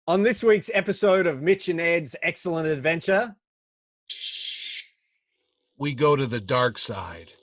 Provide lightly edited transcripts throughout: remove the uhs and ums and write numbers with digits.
On this week's episode of Mitch and Ed's Excellent Adventure, we go to the dark side.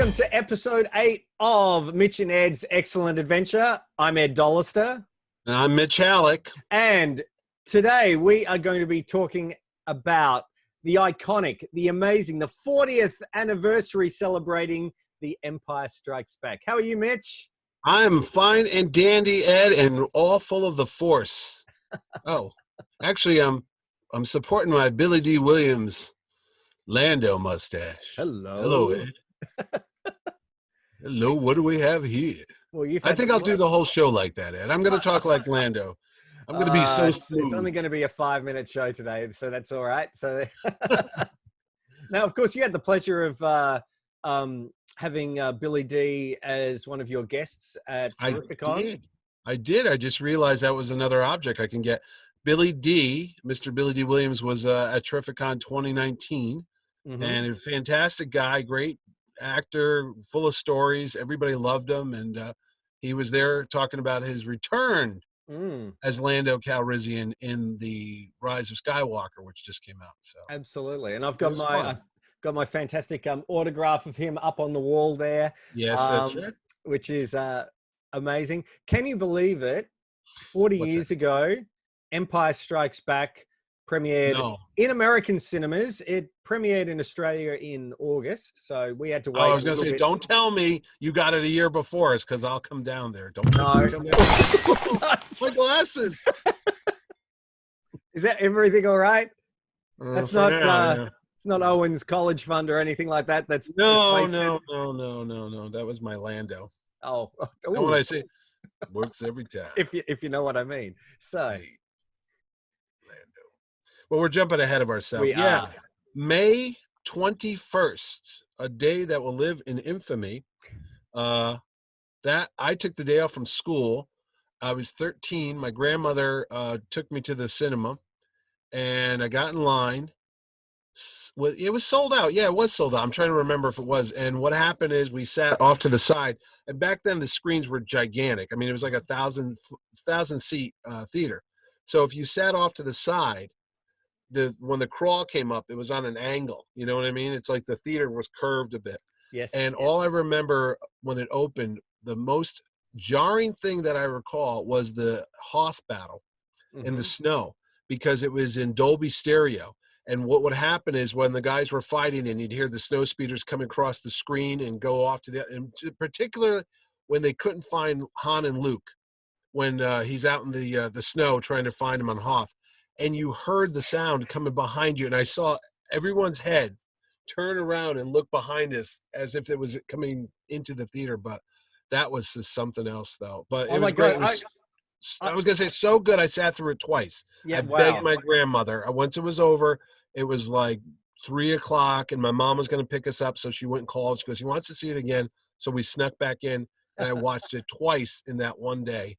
welcome to episode 8 of Mitch and Ed's Excellent Adventure. I'm Ed Dollister. And I'm Mitch Halleck. And today we are going to be talking about the iconic, the amazing, the 40th anniversary celebrating The Empire Strikes Back. How are you, Mitch? I'm fine and dandy, Ed, and all full of the force. Oh, actually, I'm supporting my Billy D. Williams Lando mustache. Hello. Hello, Ed. Hello, what do we have here? Well, I think I'll do the whole show like that, Ed. I'm going to talk like Lando. I'm going to be so smooth. It's only going to be a 5-minute show today, so that's all right. So now, of course, you had the pleasure of having Billy D as one of your guests at Terrificon. I did. I just realized that was another object I can get. Billy D, Mr. Billy D. Williams, was at Terrificon 2019, and a fantastic guy, great actor, full of stories. Everybody loved him, and he was there talking about his return as Lando Calrissian in the Rise of Skywalker, which just came out. So absolutely, and I've got my fantastic autograph of him up on the wall there. Yes, that's right. Which is amazing. Can you believe it? 40 years ago, Empire Strikes Back premiered in American cinemas. It premiered in Australia in August, so we had to wait. I was going to say, don't tell me you got it a year before us, because I'll come down there. Don't come down. My glasses. Is that everything all right? That's not. Now. It's not Owen's college fund or anything like that. That's no. That was my Lando. Oh, and when I say works every time. If you know what I mean. So. Well, we're jumping ahead of ourselves. We are. May 21st, a day that will live in infamy. That I took the day off from school. I was 13. My grandmother took me to the cinema, and I got in line. It was sold out. Yeah, it was sold out. I'm trying to remember if it was. And what happened is we sat off to the side, and back then the screens were gigantic. I mean, it was like a 1,000 seat theater. So if you sat off to the side, when the crawl came up, it was on an angle. You know what I mean? It's like the theater was curved a bit. Yes. And all I remember when it opened, the most jarring thing that I recall was the Hoth battle in the snow, because it was in Dolby stereo. And what would happen is when the guys were fighting and you'd hear the snow speeders come across the screen and go off to and particularly when they couldn't find Han and Luke, when he's out in the snow trying to find him on Hoth. And you heard the sound coming behind you, and I saw everyone's head turn around and look behind us as if it was coming into the theater. But that was just something else, though. But it was great. I was going to say, so good, I sat through it twice. Yeah, I begged my grandmother. Once it was over, it was like 3 o'clock, and my mom was going to pick us up, so she went and called. She goes, he wants to see it again. So we snuck back in, and I watched it twice in that one day.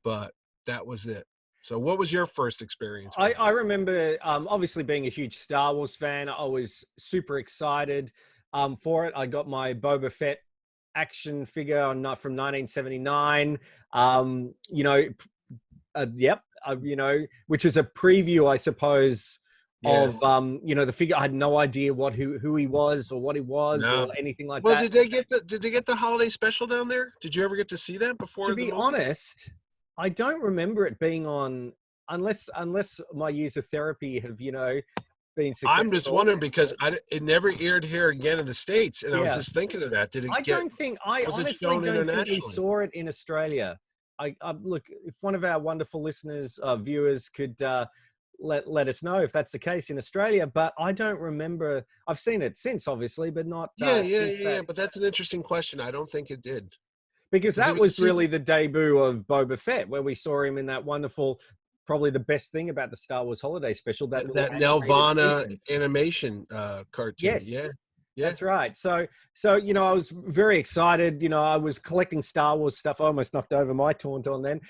But that was it. So what was your first experience? I remember, obviously being a huge Star Wars fan, I was super excited for it. I got my Boba Fett action figure from 1979, which was a preview, I suppose, of, the figure. I had no idea who he was or what he was or anything like that. Well, did they get the holiday special down there? Did you ever get to see that before? To be honest, I don't remember it being on, unless my years of therapy have, been successful. I'm just wondering because it never aired here again in the States, and I was just thinking of that. I honestly don't think we saw it in Australia. I look, if one of our wonderful listeners, viewers could let us know if that's the case in Australia, but I don't remember. I've seen it since, obviously, but not. But that's an interesting question. I don't think it did. Because that was really the debut of Boba Fett, where we saw him in that wonderful probably the best thing about the Star Wars Holiday Special, that little that Nelvana sequence. animation cartoon. Yes. Yeah. That's right. So, I was very excited. I was collecting Star Wars stuff. I almost knocked over my Tauntaun then.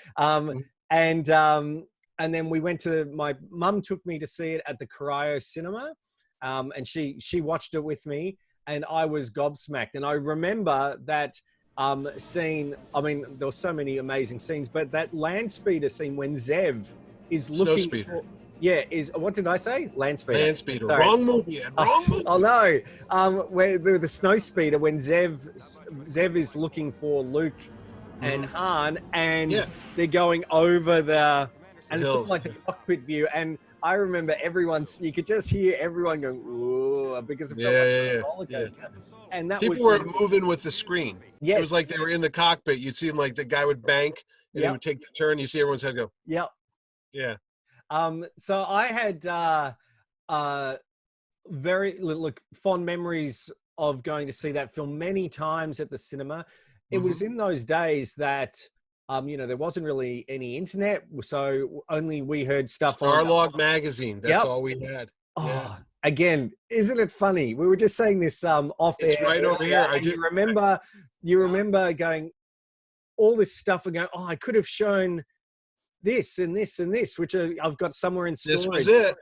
And then we went to, my mum took me to see it at the Cryo Cinema, and she watched it with me, and I was gobsmacked. And I remember that scene. I mean, there were so many amazing scenes, but that land speeder scene when Zev is looking for. Yeah, what did I say? Land speeder. Land speeder. Sorry. Wrong movie. Wrong movie. Oh no! Where the snow speeder, when Zev is looking for Luke and Han, and they're going over and it's sort of like the cockpit view. And I remember you could just hear everyone going, ooh, because it felt like a roller coaster. Yeah. And that people were moving with the screen. Yes. It was like they were in the cockpit. You'd see like the guy would bank and he would take the turn. You see everyone's head go. Yep. Yeah. So I had very fond memories of going to see that film many times at the cinema. It was in those days that there wasn't really any internet, so only we heard stuff on Starlog magazine. That's all we had. Oh, again, isn't it funny? We were just saying this off air. It's right over here. You remember going all this stuff and going, oh, I could have shown this and this and this, which I've got somewhere in storage. This was it.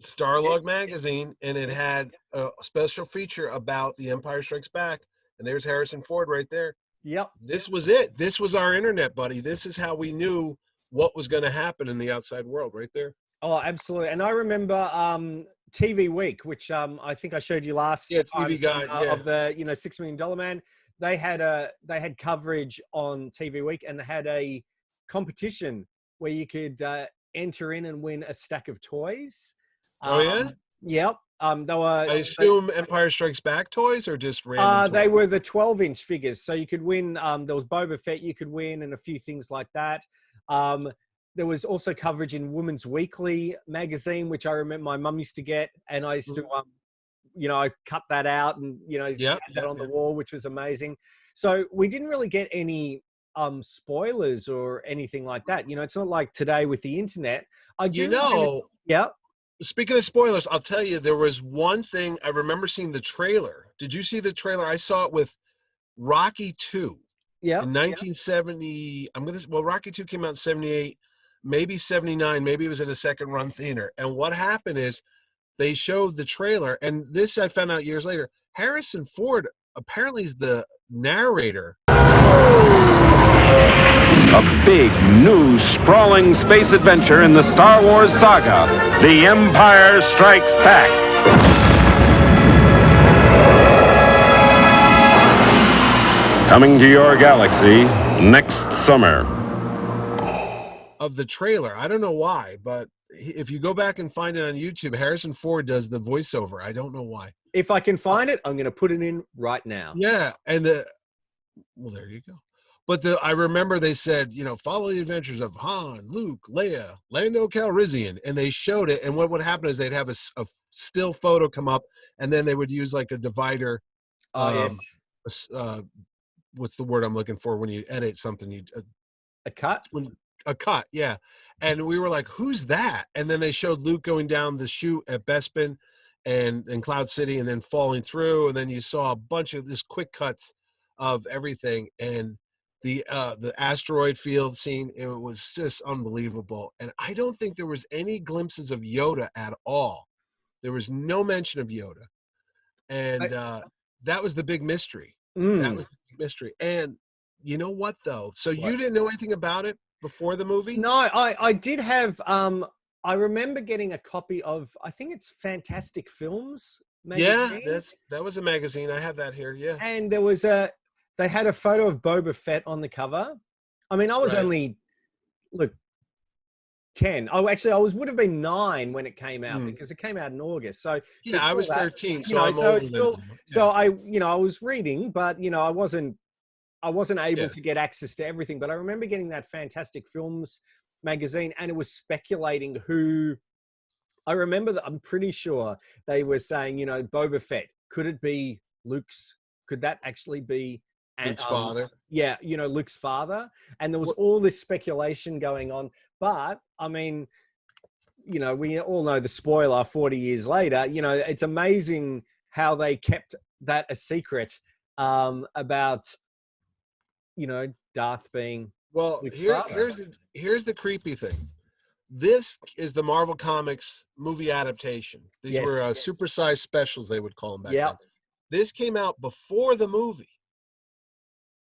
Starlog magazine, and it had a special feature about The Empire Strikes Back, and there's Harrison Ford right there. Yep. This was it. This was our internet, buddy. This is how we knew what was going to happen in the outside world right there. Oh, absolutely. And I remember TV Week, which I think I showed you last time, TV Guide, of the $6 Million Man. They had coverage on TV Week, and they had a competition where you could enter in and win a stack of toys. Oh yeah. Yep. They were. I assume Empire Strikes Back toys or just random. They were the 12-inch figures, so you could win. There was Boba Fett you could win, and a few things like that. There was also coverage in Women's Weekly magazine, which I remember my mum used to get, and I used to, I cut that out and had that on the wall, which was amazing. So we didn't really get any spoilers or anything like that. It's not like today with the internet. Speaking of spoilers, I'll tell you, there was one thing I remember seeing the trailer. Did you see the trailer? I saw it with Rocky 2. Yeah. In 1970, Rocky 2 came out in 78, maybe 79, maybe it was at a second run theater. And what happened is they showed the trailer, and this I found out years later. Harrison Ford apparently is the narrator. A big, new, sprawling space adventure in the Star Wars saga, The Empire Strikes Back. Coming to your galaxy next summer. Of the trailer. I don't know why, but if you go back and find it on YouTube, Harrison Ford does the voiceover. I don't know why. If I can find it, I'm going to put it in right now. Yeah, and there you go. But I remember they said, follow the adventures of Han, Luke, Leia, Lando Calrissian, and they showed it. And what would happen is they'd have a still photo come up, and then they would use like a divider. Yes. What's the word I'm looking for when you edit something? A cut? A cut, yeah. And we were like, who's that? And then they showed Luke going down the chute at Bespin and in Cloud City and then falling through. And then you saw a bunch of just quick cuts of everything. And the asteroid field scene, it was just unbelievable. And I don't think there was any glimpses of Yoda at all. There was no mention of Yoda. And that was the big mystery. That was the big mystery. And you know what, though? So you didn't know anything about it before the movie? No, I did have, I remember getting a copy of, I think it's Fantastic Films magazine. Yeah, that was a magazine. I have that here, yeah. And they had a photo of Boba Fett on the cover. I mean, I was only, 10. Oh, actually, I would have been 9 when it came out because it came out in August. So yeah, I was 13. So I'm older than so I was reading, but I wasn't able to get access to everything. But I remember getting that Fantastic Films magazine, and it was speculating who. I remember that I'm pretty sure they were saying, Boba Fett. Could it be Luke's? Could that actually be And, Luke's father. Yeah, Luke's father. And there was all this speculation going on. But, I mean, we all know the spoiler 40 years later. It's amazing how they kept that a secret about, Darth being Luke's father. Here's the creepy thing. This is the Marvel Comics movie adaptation. These were supersized specials, they would call them back then. This came out before the movie.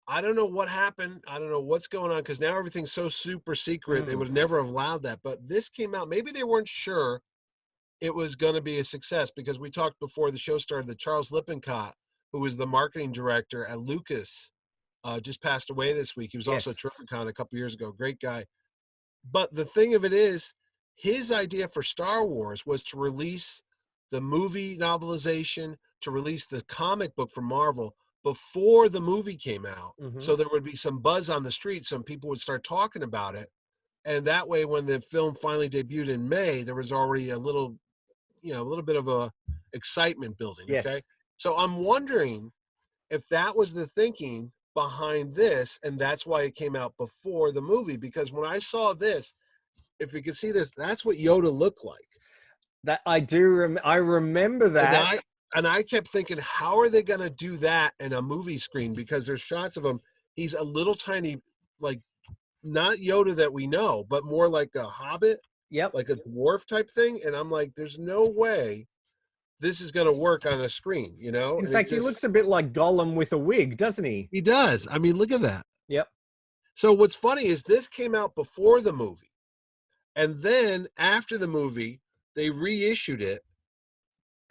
I don't know what happened. I don't know what's going on, because now everything's so super secret. They would never have allowed that. But this came out. Maybe they weren't sure it was going to be a success, because we talked before the show started that Charles Lippincott, who was the marketing director at Lucas, just passed away this week. He was also at Terrificon a couple years ago. Great guy. But the thing of it is, his idea for Star Wars was to release the movie novelization, to release the comic book from Marvel before the movie came out. So there would be some buzz on the street. Some people would start talking about it. And that way, when the film finally debuted in May, there was already a little bit of a excitement building. Yes. Okay. So I'm wondering if that was the thinking behind this, and that's why it came out before the movie. Because when I saw this, if you can see this, that's what Yoda looked like. That I do. I remember that. And I kept thinking, how are they going to do that in a movie screen? Because there's shots of him. He's a little tiny, like not Yoda that we know, but more like a hobbit. Yep. Like a dwarf type thing. And I'm like, there's no way this is going to work on a screen, In fact, he looks a bit like Gollum with a wig, doesn't he? He does. I mean, look at that. Yep. So what's funny is this came out before the movie. And then after the movie, they reissued it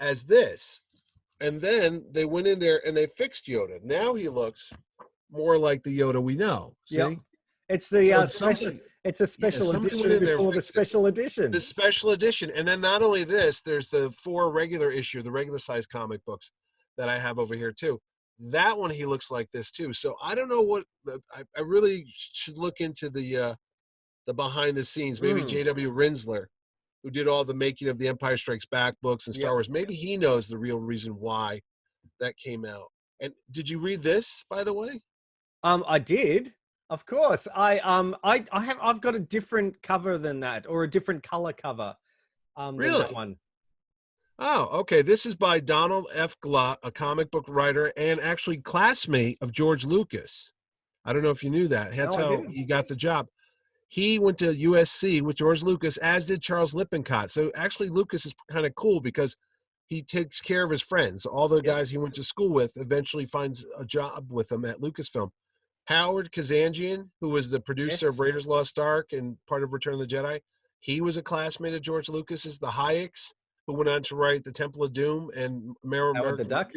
as this. And then they went in there and they fixed Yoda. Now he looks more like the Yoda we know. See? Yep. It's the special. It's a special edition before the special edition. The special edition. And then not only this, there's the 4 regular issue, the regular size comic books that I have over here too. That one, he looks like this too. So I don't know what, I really should look into the behind the scenes. Maybe J.W. Rinsler, who did all the making of the Empire Strikes Back books and Star Wars. Maybe he knows the real reason why that came out. And did you read this, by the way? I did. Of course. I've got a different cover than that, or a different color cover than that one. Oh, okay. This is by Donald F. Glutt, a comic book writer and actually classmate of George Lucas. I don't know if you knew that. That's how he got the job. He went to USC with George Lucas, as did Charles Lippincott. So actually Lucas is kind of cool because he takes care of his friends. All the guys he went to school with eventually finds a job with him at Lucasfilm. Howard Kazanjian, who was the producer of Raiders Lost Ark and part of Return of the Jedi, he was a classmate of George Lucas's. The Hayeks, who went on to write The Temple of Doom and Howard the Duck.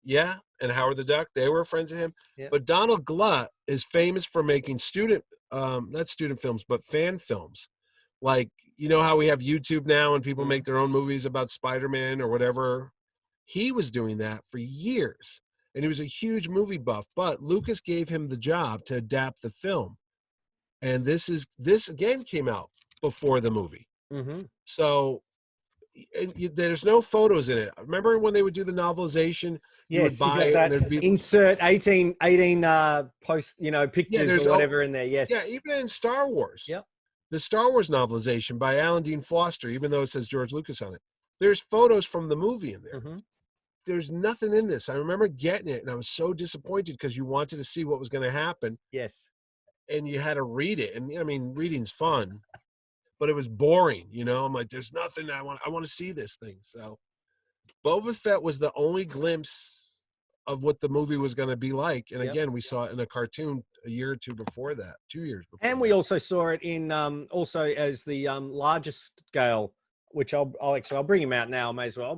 Yeah, and Howard the Duck. They were friends of him. Yeah. But Donald Glutt is famous for making not student films, but fan films. Like, you know how we have YouTube now and people make their own movies about Spider-Man or whatever? He was doing that for years. And he was a huge movie buff. But Lucas gave him the job to adapt the film. And this again came out before the movie. So there's no photos in it. Remember when they would do the novelization? Yes, you got that. Insert 18 post, pictures or whatever in there. Yes. Yeah, even in Star Wars. Yep. The Star Wars novelization by Alan Dean Foster, even though it says George Lucas on it, there's photos from the movie in there. There's nothing in this. I remember getting it, and I was so disappointed because you wanted to see what was going to happen. Yes. And you had to read it. And I mean, reading's fun, but it was boring. I'm like, there's nothing I want to see this thing. So Boba Fett was the only glimpse of what the movie was going to be like. And again, we saw it in a cartoon a year or two before that, 2 years before. And we also saw it in also as the largest scale, which I'll bring him out now. I may as well.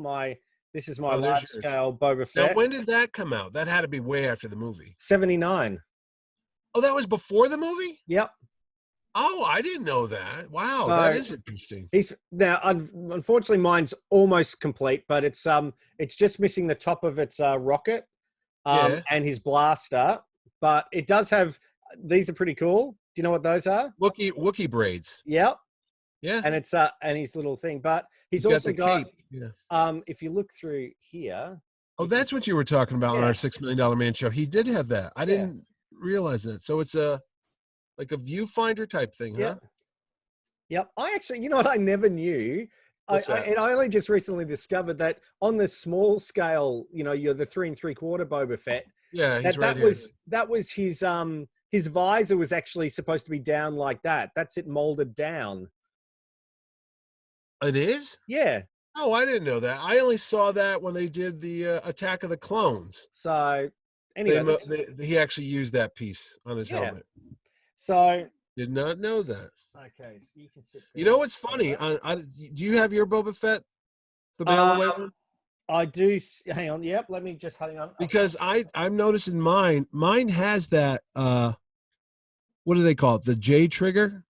This is my large scale Boba Fett. Now, when did that come out? That had to be way after the movie. 79. Oh, that was before the movie? Yep. Oh, I didn't know that. Wow, that is interesting. Unfortunately, mine's almost complete, but it's just missing the top of its rocket and his blaster. But it does have, these are pretty cool. Do you know what those are? Wookiee braids. Yep. Yeah. And it's and his little thing, but he's also got if you look through here. Oh, that's what you were talking about on our $6 Million Man show. He did have that. I didn't realize that. So it's like a viewfinder type thing, huh? Yep. I actually, you know what I never knew? And I only just recently discovered that on the small scale, you know, you're the 3 3/4 Boba Fett. Yeah, he's that was his visor was actually supposed to be down like that. That's it molded down. It is? Yeah. Oh, I didn't know that. I only saw that when they did the Attack of the Clones. So anyway, he actually used that piece on his helmet. So did not know that. Okay, so you can sit there. You know what's funny? Do you have your Boba Fett? The mail away one? I do. Hang on. Yep. Let me just hang on. Because I'm noticing mine. Mine has that. What do they call it? The J trigger.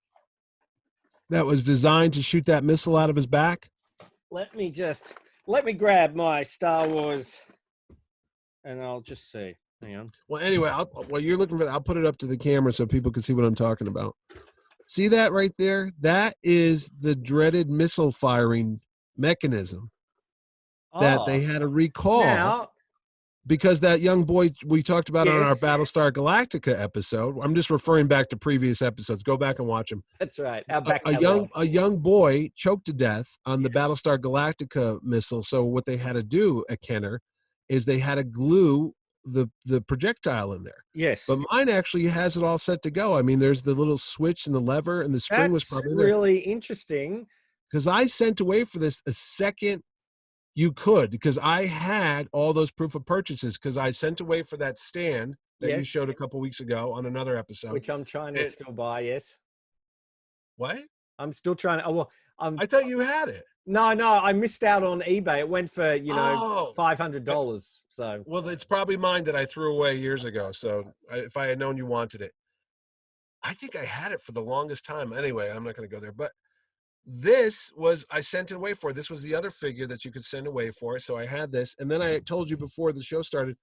That was designed to shoot that missile out of his back. Let me grab my Star Wars, and I'll just see. Hang on. Well, anyway, while you're looking for that, I'll put it up to the camera so people can see what I'm talking about. See that right there? That is the dreaded missile firing mechanism that they had to recall because that young boy we talked about on our Battlestar Galactica episode. I'm just referring back to previous episodes. Go back and watch them. That's right. A young boy choked to death on the Battlestar Galactica missile. So what they had to do at Kenner is they had to glue the projectile in there. Yes. But mine actually has it all set to go. I mean, there's the little switch and the lever and the spring was probably there. Really interesting. Because I sent away for this a second you could, because I had all those proof of purchases because I sent away for that stand that you showed a couple weeks ago on another episode. Which I'm trying to still buy, yes. What? I'm still trying to I thought you had it. No, I missed out on eBay. It went for, $500. So well, it's probably mine that I threw away years ago. So if I had known you wanted it, I think I had it for the longest time. Anyway, I'm not going to go there. But this was I sent it away for. This was the other figure that you could send away for. So I had this, and then I told you before the show started,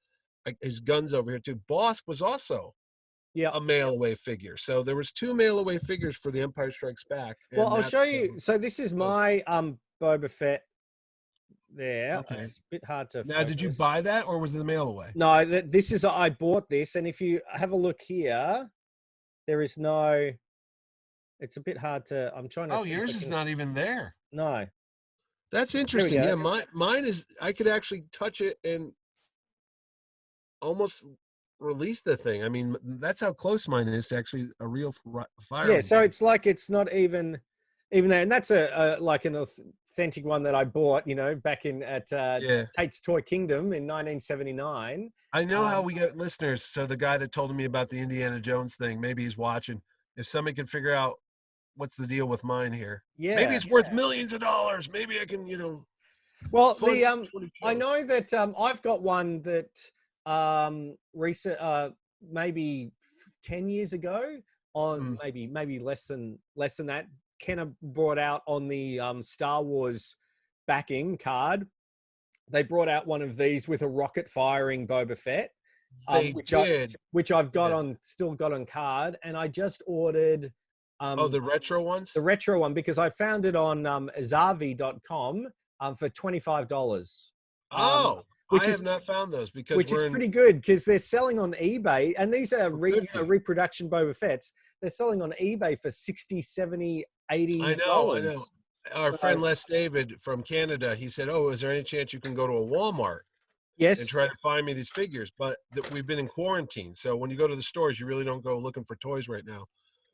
his gun's over here too. Bosk was also a mail away figure. So there was 2 mail away figures for The Empire Strikes Back. Well, I'll show you. So this is my Boba Fett there. Okay. It's a bit hard to now, did you buy that or was it the mail away? No, I bought this. And if you have a look here, there is no, it's a bit hard to, I'm trying to. Oh, yours is not even there. No. That's interesting. Yeah, mine is, I could actually touch it and almost release the thing. I mean, that's how close mine is to actually a real fire. Yeah, so it's like it's not even there, and that's like an authentic one that I bought, back in at Tate's Toy Kingdom in 1979. I know how we get listeners. So the guy that told me about the Indiana Jones thing, maybe he's watching. If somebody can figure out what's the deal with mine here, maybe it's worth millions of dollars. Maybe I can, Well, I know that I've got one that maybe 10 years ago, on maybe less than that, Kenner brought out on the Star Wars backing card. They brought out one of these with a rocket firing Boba Fett, which I've got still got on card, and I just ordered. The retro ones. The retro one, because I found it on Zavi.com for $25. I have not found those which is pretty good because they're selling on eBay, and these are reproduction Boba Fett's. They're selling on eBay for $60, $70, $80. I know. Our friend Les David from Canada, he said, "Oh, is there any chance you can go to a Walmart?" Yes. And try to find me these figures, but we've been in quarantine, so when you go to the stores, you really don't go looking for toys right now.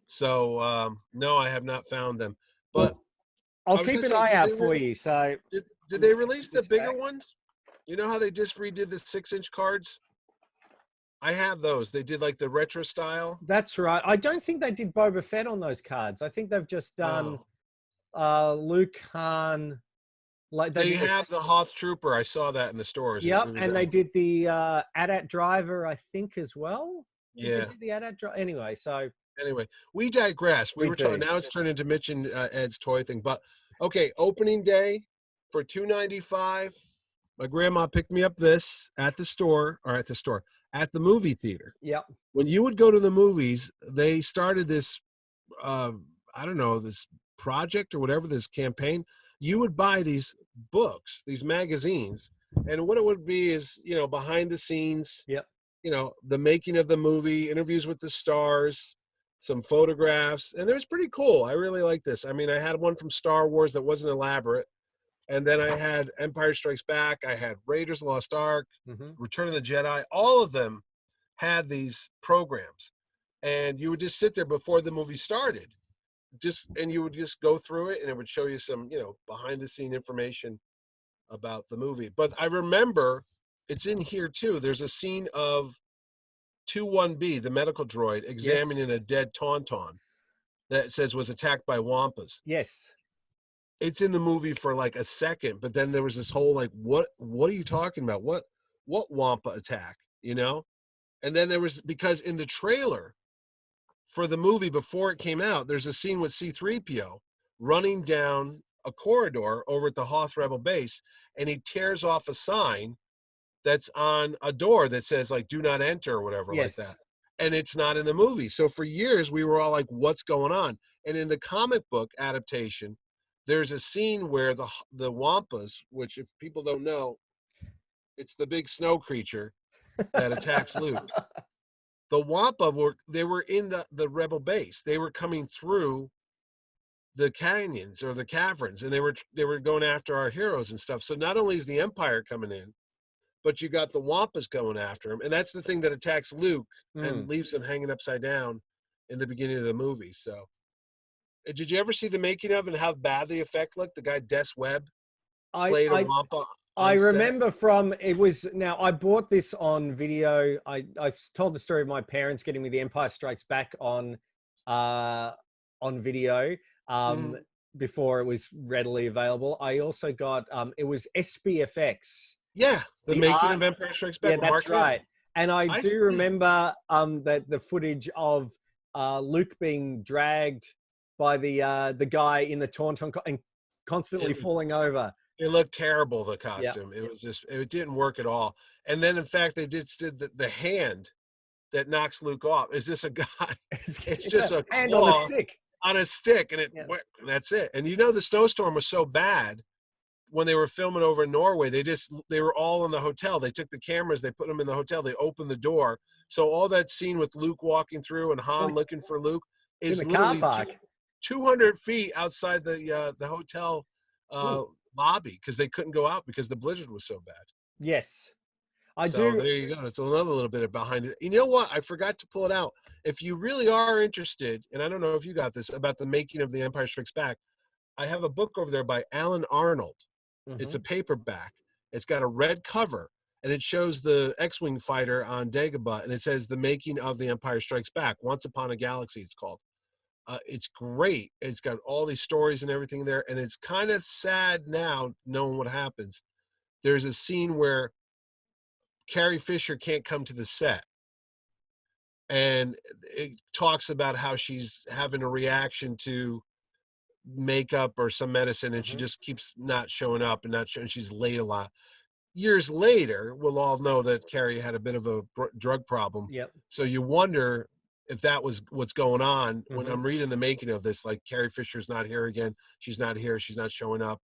So no, I have not found them. But I'll keep an eye out for you. So did they release the bigger ones? You know how they just redid the 6-inch cards? I have those. They did like the retro style. That's right. I don't think they did Boba Fett on those cards. I think they've just done Luke, Han. Like they have the Hoth Trooper. I saw that in the stores. Yep, and they did the AT-AT driver, I think, as well. Yeah. They did the AT-AT driver. Anyway, we digress. We were talking. Now it's turned into Mitch and Ed's toy thing. But okay, opening day for $2.95. My grandma picked me up this at the movie theater. Yep. When you would go to the movies, they started this, this project or whatever, this campaign. You would buy these books, these magazines, And what it would be is, behind the scenes, Yep. The making of the movie, interviews with the stars, some photographs, and it was pretty cool. I really like this. I mean, I had one from Star Wars that wasn't elaborate, and then I had Empire Strikes Back, I had Raiders of the Lost Ark, Return of the Jedi. All of them had these programs, and you would just sit there before the movie started, and you would just go through it, and it would show you some, behind the scene information about the movie. But I remember, it's in here too, there's a scene of 21B, the medical droid, examining a dead Tauntaun that says was attacked by Wampas. Yes. It's in the movie for like a second, but then there was this whole like, what are you talking about? What Wampa attack, And then there was, because in the trailer for the movie before it came out, there's a scene with C-3PO running down a corridor over at the Hoth Rebel base, and he tears off a sign that's on a door that says like "Do not enter" or whatever, like that. And it's not in the movie. So for years we were all like, what's going on? And in the comic book adaptation, there's a scene where the Wampas, which if people don't know, it's the big snow creature that attacks Luke. The Wampa were in the Rebel base. They were coming through the canyons or the caverns, and they were going after our heroes and stuff. So not only is the Empire coming in, but you got the Wampas going after him, and that's the thing that attacks Luke and leaves him hanging upside down in the beginning of the movie. So, did you ever see the making of and how bad the effect looked? The guy Des Webb played a Wampa. I remember I bought this on video. I've told the story of my parents getting me The Empire Strikes Back on video before it was readily available. I also got it was SPFX. Yeah, the making of Empire Strikes Back. Yeah, that's right. And I do remember that the footage of Luke being dragged by the guy in the Tauntaun and constantly falling over. It looked terrible, the costume. Yep. It was just, it didn't work at all. And then, in fact, they did the hand that knocks Luke off. Is this a guy? It's just a hand on a stick. On a stick, and that's it. And the snowstorm was so bad when they were filming over in Norway. They were all in the hotel. They took the cameras, they put them in the hotel, they opened the door. So all that scene with Luke walking through and Han looking for Luke is in the car park, 200 feet outside the hotel lobby, because they couldn't go out because the blizzard was so bad. Yes. There you go. It's another little bit of behind it. You know what? I forgot to pull it out. If you really are interested, and I don't know if you got this, about the making of The Empire Strikes Back, I have a book over there by Alan Arnold. It's a paperback. It's got a red cover, and it shows the X-Wing fighter on Dagobah, and it says The Making of The Empire Strikes Back, Once Upon a Galaxy, it's called. It's great. It's got all these stories and everything there, and it's kind of sad now knowing what happens. There's a scene where Carrie Fisher can't come to the set, and it talks about how she's having a reaction to makeup or some medicine, and she just keeps not showing up and not showing. She's late a lot. Years later, we'll all know that Carrie had a bit of a drug problem. Yep. So you wonder if that was what's going on. When I'm reading the making of this, like, Carrie Fisher's not here again. She's not here. She's not showing up.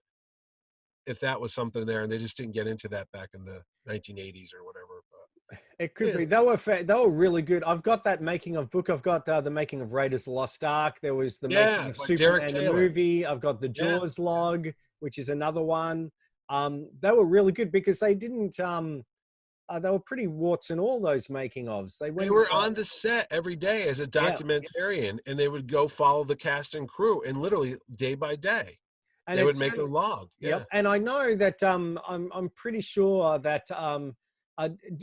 If that was something there, and they just didn't get into that back in the 1980s or whatever. But it could be. They were really good. I've got that making of book. I've got the making of Raiders of the Lost Ark. There was the making of Superman the movie. I've got the Jaws log, which is another one. They were really good because they didn't. They were pretty warts and all, those making ofs. They were on the set every day as a documentarian, and they would go follow the cast and crew, and literally day by day. And they would make a log. Yeah. Yep. And I know that I'm pretty sure that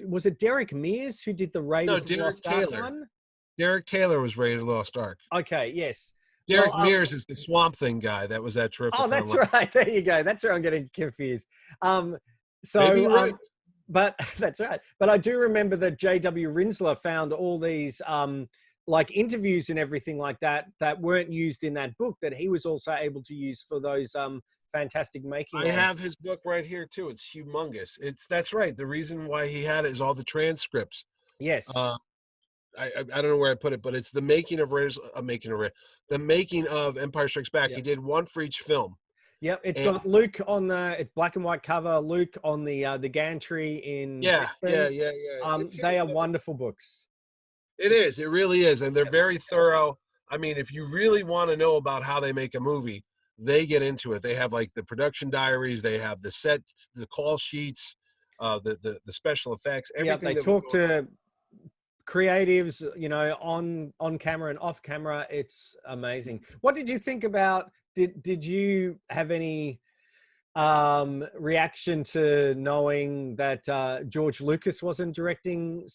was it Derek Mears who did the Raiders of the Lost Ark one? Derek Taylor was Raiders of the Lost Ark. Okay, yes. Derek Mears is the Swamp Thing guy. That was that terrific. Oh, that's right. There you go. That's where I'm getting confused. Maybe right. But that's right. But I do remember that J.W. Rinsler found all these like interviews and everything like that weren't used in that book, that he was also able to use for those fantastic making. I have his book right here too. It's humongous. That's right. The reason why he had it is all the transcripts. Yes. I don't know where I put it, but it's the making of the making of Empire Strikes Back. Yep. He did one for each film. Yep, it's got Luke on the black and white cover. Luke on the gantry in Yeah. They are wonderful books. It is. It really is, and they're very thorough. I mean, if you really want to know about how they make a movie, they get into it. They have like the production diaries. They have the sets, the call sheets, the special effects. Everything. Yeah, they talk to creatives, on camera and off camera. It's amazing. What did you think about? Did you have any reaction to knowing that George Lucas wasn't directing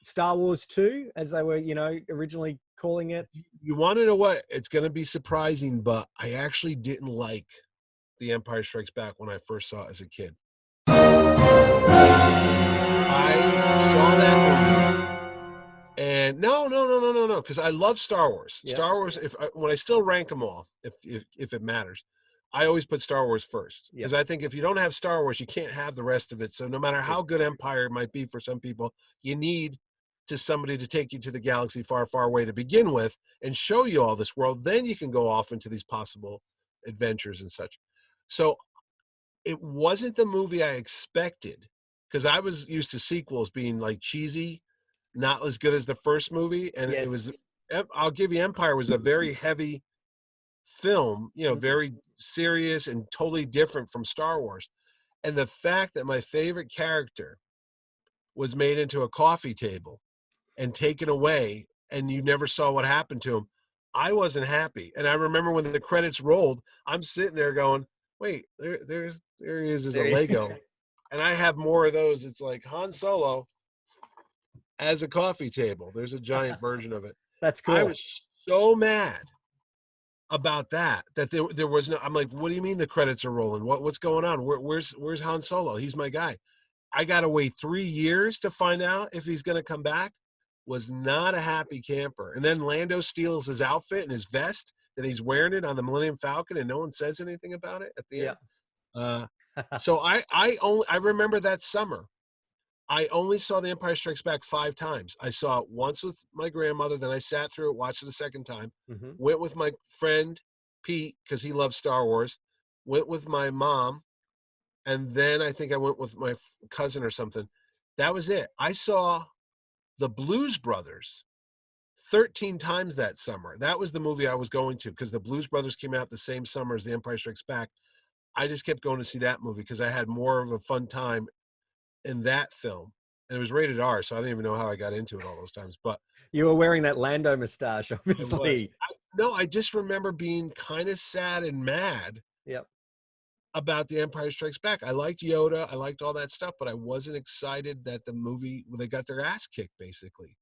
Star Wars 2, as they were, originally calling it? You want to know what? It's going to be surprising, but I actually didn't like The Empire Strikes Back when I first saw it as a kid. I saw that movie, and no, because I love Star Wars. Yeah. Star Wars. When I still rank them all, if it matters, I always put Star Wars first, because I think if you don't have Star Wars, you can't have the rest of it. So no matter how good Empire might be for some people, you need somebody to take you to the galaxy far, far away to begin with and show you all this world. Then you can go off into these possible adventures and such. So it wasn't the movie I expected, because I was used to sequels being like cheesy, not as good as the first movie. And it was, I'll give you, Empire was a very heavy film, very serious and totally different from Star Wars. And the fact that my favorite character was made into a coffee table and taken away, and you never saw what happened to him, I wasn't happy. And I remember when the credits rolled, I'm sitting there going, wait, there he is as a Lego. And I have more of those. It's like Han Solo as a coffee table. There's a giant version of it. That's cool. I was so mad about that there was no, I'm like, what do you mean the credits are rolling? What's going on? Where's Han Solo? He's my guy. I got to wait 3 years to find out if he's going to come back. Was not a happy camper. And then Lando steals his outfit and his vest that he's wearing it on the Millennium Falcon, and no one says anything about it at the end. So I remember that summer, I only saw The Empire Strikes Back 5 times. I saw it once with my grandmother, then I sat through it, watched it a second time, went with my friend Pete, because he loves Star Wars, went with my mom, and then I think I went with my cousin or something. That was it. I saw The Blues Brothers 13 times that summer. That was the movie I was going to, because The Blues Brothers came out the same summer as The Empire Strikes Back. I just kept going to see that movie because I had more of a fun time in that film. And it was rated R, so I don't even know how I got into it all those times. But you were wearing that Lando mustache, obviously. I just remember being kind of sad and mad about The Empire Strikes Back. I liked Yoda. I liked all that stuff, but I wasn't excited that the movie, they got their ass kicked, basically.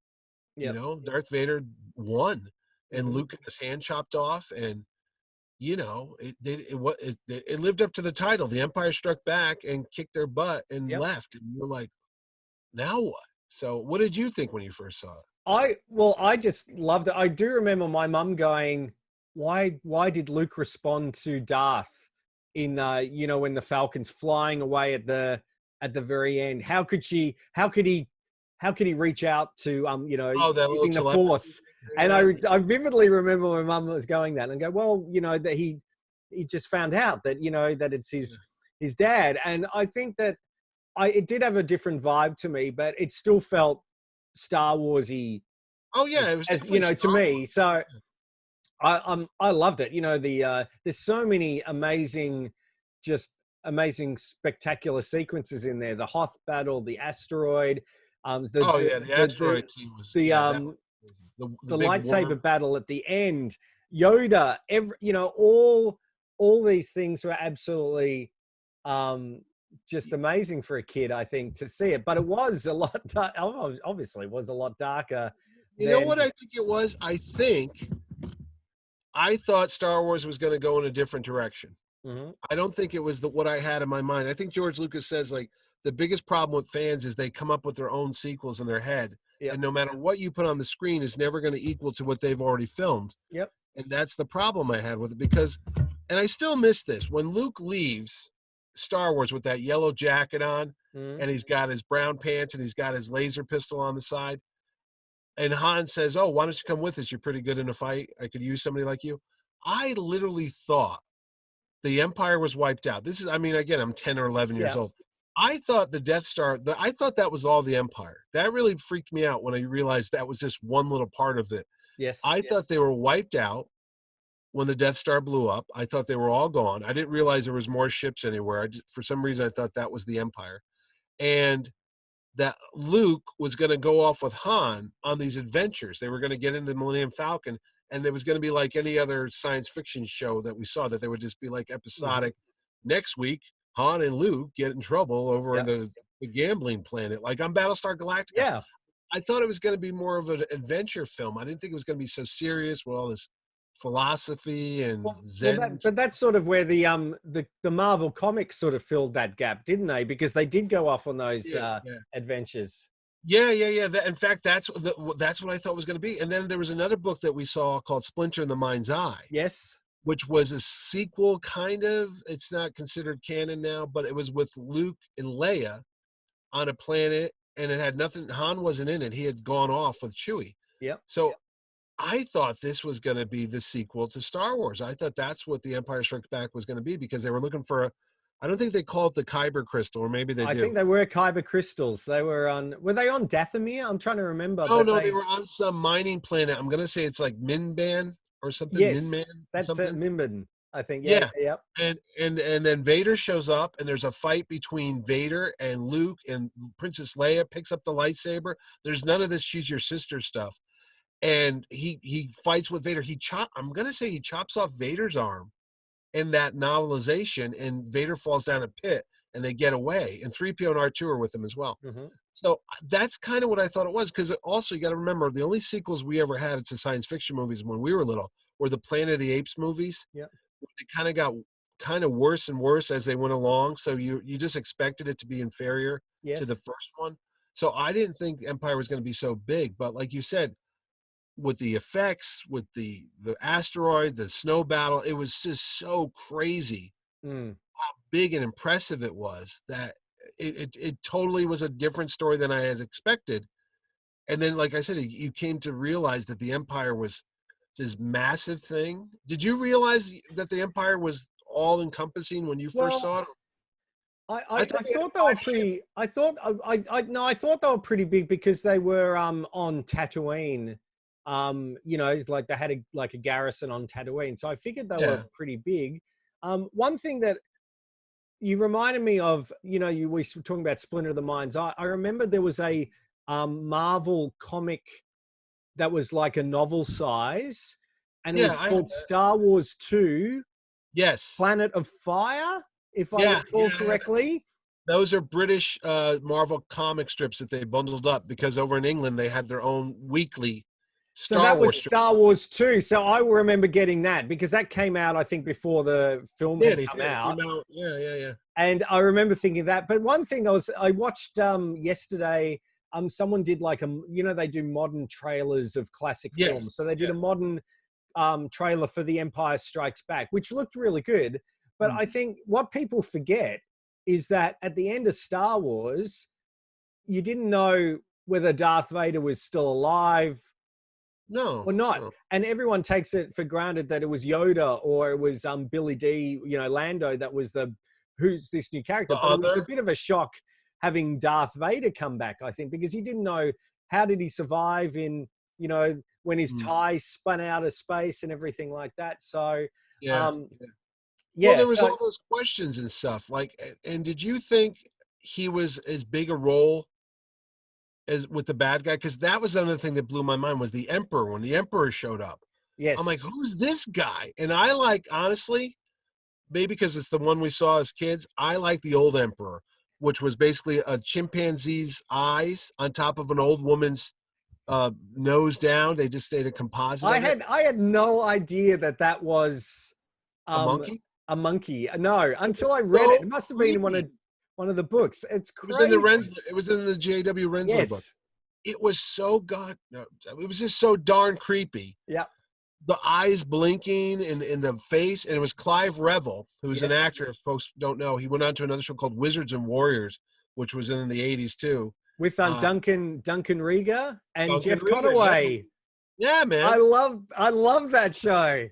Darth Vader won, and Luke got his hand chopped off, and it lived up to the title. The Empire Struck Back and kicked their butt and left. And you're like, now what? So what did you think when you first saw it? I just loved it. I do remember my mum going, why did Luke respond to Darth in when the Falcon's flying away at the very end? How could he reach out to using the Force? And I vividly remember my mum was going that and go, well, that he just found out that that it's his dad. And I think that it did have a different vibe to me, but it still felt Star Warsy. Oh yeah, it was to me. So I loved it. There's so many amazing, spectacular sequences in there. The Hoth battle, the asteroid. The asteroid scene was the lightsaber battle at the end. Yoda. All these things were absolutely just amazing for a kid, I think, to see it. But it was a lot. Obviously, it was a lot darker. You know what I think it was? I thought Star Wars was going to go in a different direction. I don't think it was what I had in my mind. I think George Lucas says, like, the biggest problem with fans is they come up with their own sequels in their head. And no matter what you put on the screen is never going to equal to what they've already filmed. And that's the problem I had with it, because, and I still miss this, when Luke leaves Star Wars with that yellow jacket on, and he's got his brown pants and he's got his laser pistol on the side, and Han says, oh, why don't you come with us? You're pretty good in a fight. I could use somebody like you. I literally thought the Empire was wiped out. This is, I mean, again, I'm 10 or 11 years old. I thought the Death Star, I thought that was all the Empire. That really freaked me out when I realized that was just one little part of it. Yes. I thought they were wiped out when the Death Star blew up. I thought they were all gone. I didn't realize there was more ships anywhere. For some reason, I thought that was the Empire. And that Luke was going to go off with Han on these adventures. They were going to get into the Millennium Falcon, and it was going to be like any other science fiction show that we saw, that they would just be like episodic. Next week, Han and Luke get in trouble over the gambling planet, like on Battlestar Galactica. Yeah. I thought it was going to be more of an adventure film. I didn't think it was going to be so serious with all this philosophy and Zen. But that's sort of where the Marvel comics sort of filled that gap, didn't they? Because they did go off on those adventures. Yeah. In fact, that's what I thought was going to be. And then there was another book that we saw called Splinter in the Mind's Eye. Yes. Which was a sequel, kind of. It's not considered canon now, but it was with Luke and Leia on a planet, and it had nothing. Han wasn't in it. He had gone off with Chewie. Yep. So I thought this was going to be the sequel to Star Wars. I thought that's what The Empire Strikes Back was going to be, because they were looking for I don't think they call it the Kyber crystal, or maybe they do. I think they were Kyber crystals. They were they on Dathomir? I'm trying to remember. No, they were on some mining planet. I'm going to say it's like Minban or something. Yes, Minman, that's Minban, I think. Yeah. Yep. And then Vader shows up, and there's a fight between Vader and Luke, and Princess Leia picks up the lightsaber. There's none of this "she's your sister" stuff. And he fights with Vader. I'm going to say he chops off Vader's arm in that novelization, and Vader falls down a pit, and they get away. And 3PO and R2 are with him as well. Mm-hmm. So that's kind of what I thought it was, because also you got to remember, the only sequels we ever had to science fiction movies when we were little were the Planet of the Apes movies. Yeah. They kind of got kind of worse and worse as they went along. So you just expected it to be inferior to the first one. So I didn't think Empire was going to be so big. But like you said, with the effects, with the asteroid, the snow battle, it was just so crazy how big and impressive it was, that it totally was a different story than I had expected. And then, like I said, you came to realize that the Empire was this massive thing. Did you realize that the Empire was all encompassing when you first saw it? I thought they were pretty. I thought they were pretty big, because they were on Tatooine. Like they had a garrison on Tatooine, so I figured they were pretty big. One thing that you reminded me of, we were talking about Splinter of the Mind's Eye. I remember there was a Marvel comic that was like a novel size, and it was called Star Wars 2. Yes, Planet of Fire, if I recall correctly. Those are British Marvel comic strips that they bundled up, because over in England they had their own weekly Star Wars 2. So I remember getting that, because that came out, I think, before the film had come out. Yeah. And I remember thinking that. But one thing I watched yesterday, someone did like they do modern trailers of classic films. So they did a modern trailer for The Empire Strikes Back, which looked really good. But I think what people forget is that at the end of Star Wars, you didn't know whether Darth Vader was still alive or not. No. And everyone takes it for granted that it was Yoda, or it was Billy D, Lando, that was who's this new character. But it was a bit of a shock having Darth Vader come back, I think, because you didn't know how did he survive in, when his tie spun out of space and everything like that. So, well, there was all those questions and stuff. And did you think he was as big a role as with the bad guy? Because that was another thing that blew my mind, was the Emperor. When the Emperor showed up, I'm like, who's this guy? And I honestly, maybe because it's the one we saw as kids, I like the old Emperor, which was basically a chimpanzee's eyes on top of an old woman's nose down. They just stayed a composite. I had no idea that was a monkey. A monkey. No, until I read it. It must have been in one of the books. It's crazy. It was in the J.W. Rensler book. It was it was just so darn creepy. Yeah. The eyes blinking and the face, and it was Clive Revel, who's an actor, if folks don't know. He went on to another show called Wizards and Warriors, which was in the 80s too. With Duncan Rieger and Jeff Conaway. Yeah, man. I love that show.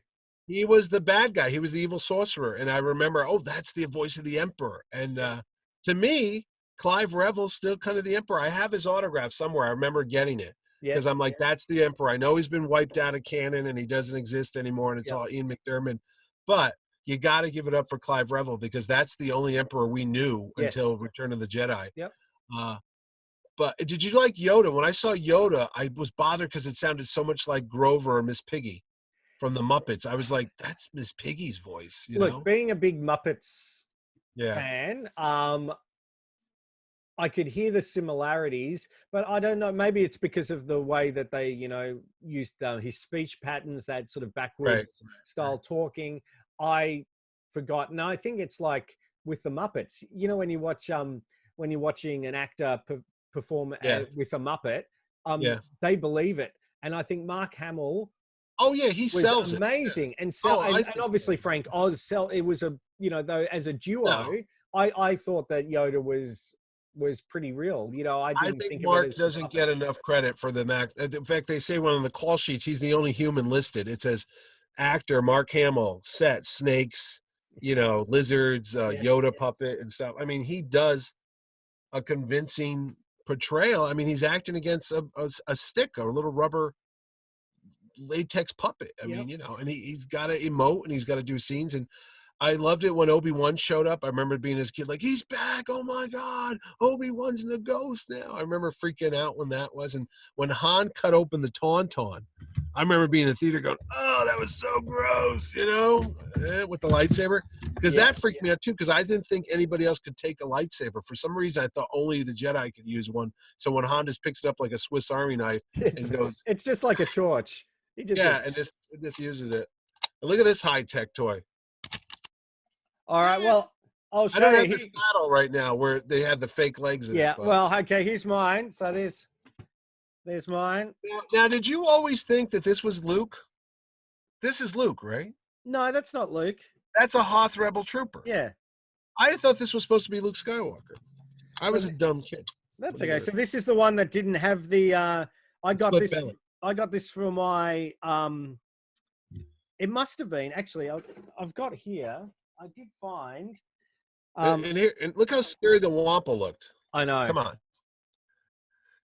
He was the bad guy. He was the evil sorcerer. And I remember, that's the voice of the Emperor. And to me, Clive Revel's still kind of the Emperor. I have his autograph somewhere. I remember getting it. Because I'm like, that's the Emperor. I know he's been wiped out of canon and he doesn't exist anymore, and it's all Ian McDiarmid. But you got to give it up for Clive Revel, because that's the only Emperor we knew until Return of the Jedi. Yep. But did you like Yoda? When I saw Yoda, I was bothered because it sounded so much like Grover or Miss Piggy from the Muppets. I was like, that's Miss Piggy's voice. You know? Being a big Muppets fan, I could hear the similarities, but I don't know. Maybe it's because of the way that they, used his speech patterns, that sort of backwards style talking. I forgot. No, I think it's like with the Muppets. When you watch, when you're watching an actor perform with a Muppet, they believe it. And I think Mark Hamill. Oh yeah, he sells amazing, it. and obviously Frank Oz It was though as a duo, I thought that Yoda was pretty real. I think Mark doesn't get enough credit for the act. In fact, they say one of the call sheets, he's the only human listed. It says actor Mark Hamill, set snakes, lizards, Yoda puppet and stuff. I mean, he does a convincing portrayal. I mean, he's acting against a stick, a little rubber latex puppet. I mean, and he's got to emote and he's got to do scenes. And I loved it when Obi-Wan showed up. I remember being his kid, like, he's back. Oh my God, Obi-Wan's the ghost now. I remember freaking out when that was. And when Han cut open the Tauntaun, I remember being in the theater going, oh, that was so gross, with the lightsaber. Because that freaked me out too, because I didn't think anybody else could take a lightsaber. For some reason, I thought only the Jedi could use one. So when Han just picks it up like a Swiss Army knife and goes. It's just like a torch. And just uses it. And look at this high-tech toy. All right, well, I'll show you. I don't have this battle right now where they had the fake legs in it. Well, okay, here's mine. So there's mine. Now, did you always think that this was Luke? This is Luke, right? No, that's not Luke. That's a Hoth Rebel Trooper. Yeah. I thought this was supposed to be Luke Skywalker. I was a dumb kid. That's okay. So this is the one that didn't have the I got this for my it must have been actually I've got here. I did find and look how scary the Wampa looked. I know. Come on.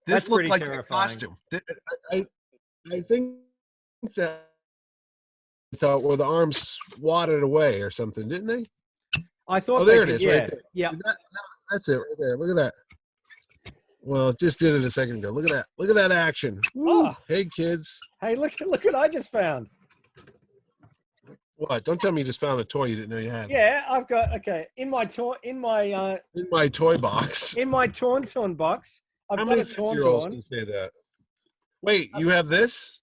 This looked like terrifying. A costume. I think that I thought, well, the arms swatted away or something, didn't they? I thought. Oh, there it is, right there. Yeah. That's it, right there. Look at that. Well, it just did it a second ago. Look at that. Look at that action. Oh. Hey, kids. Hey, look what I just found. What? Don't tell me you just found a toy you didn't know you had. Yeah, I've got in my toy box. In my Tauntaun box, I've got a Tauntaun. Can say that? Wait, you have this?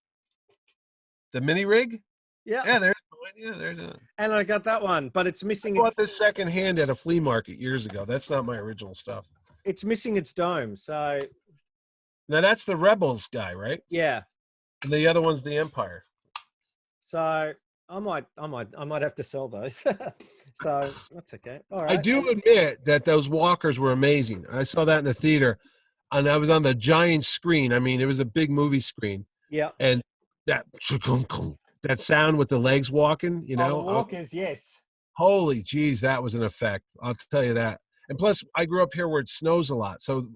The mini rig? Yeah. Yeah, there's a. And I got that one, but it's missing. I bought this second hand at a flea market years ago. That's not my original stuff. It's missing its dome, so. Now that's the Rebels guy, right? Yeah. And the other one's the Empire. So I might have to sell those. So that's okay. All right. I do admit that those walkers were amazing. I saw that in the theater, and I was on the giant screen. I mean, it was a big movie screen. Yeah. And that sound with the legs walking, the walkers, yes. Holy geez, that was an effect. I'll tell you that. And plus, I grew up here where it snows a lot, so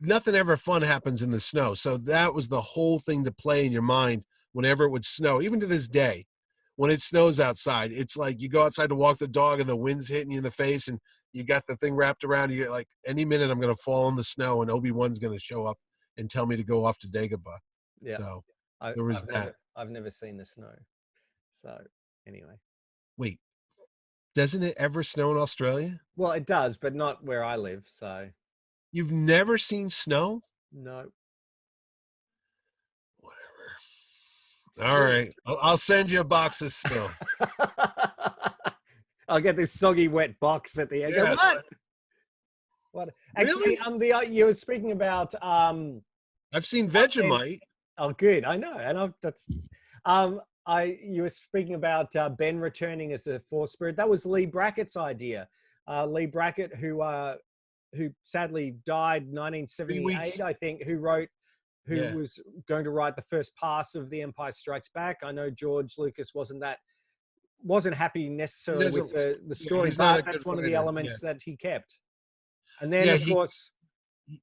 nothing ever fun happens in the snow. So that was the whole thing to play in your mind whenever it would snow, even to this day. When it snows outside, it's like you go outside to walk the dog and the wind's hitting you in the face and you got the thing wrapped around you. Like, any minute I'm going to fall in the snow and Obi-Wan's going to show up and tell me to go off to Dagobah. Yeah. So there was that. I've never seen the snow. So anyway. Wait, doesn't it ever snow in Australia? Well, it does, but not where I live. So you've never seen snow? No. All right. I'll send you a box of snow. I'll get this soggy, wet box at the end. Yeah. Go, what? Actually, really? You were speaking about. I've seen Vegemite. Oh, good. I know, and you were speaking about Ben returning as a Force spirit. That was Lee Brackett's idea. Lee Brackett, who sadly died 1978, I think, who was going to write the first pass of The Empire Strikes Back. I know George Lucas wasn't that wasn't happy necessarily with the story, he's not but a good that's one of the writer, elements that he kept. And then, of course,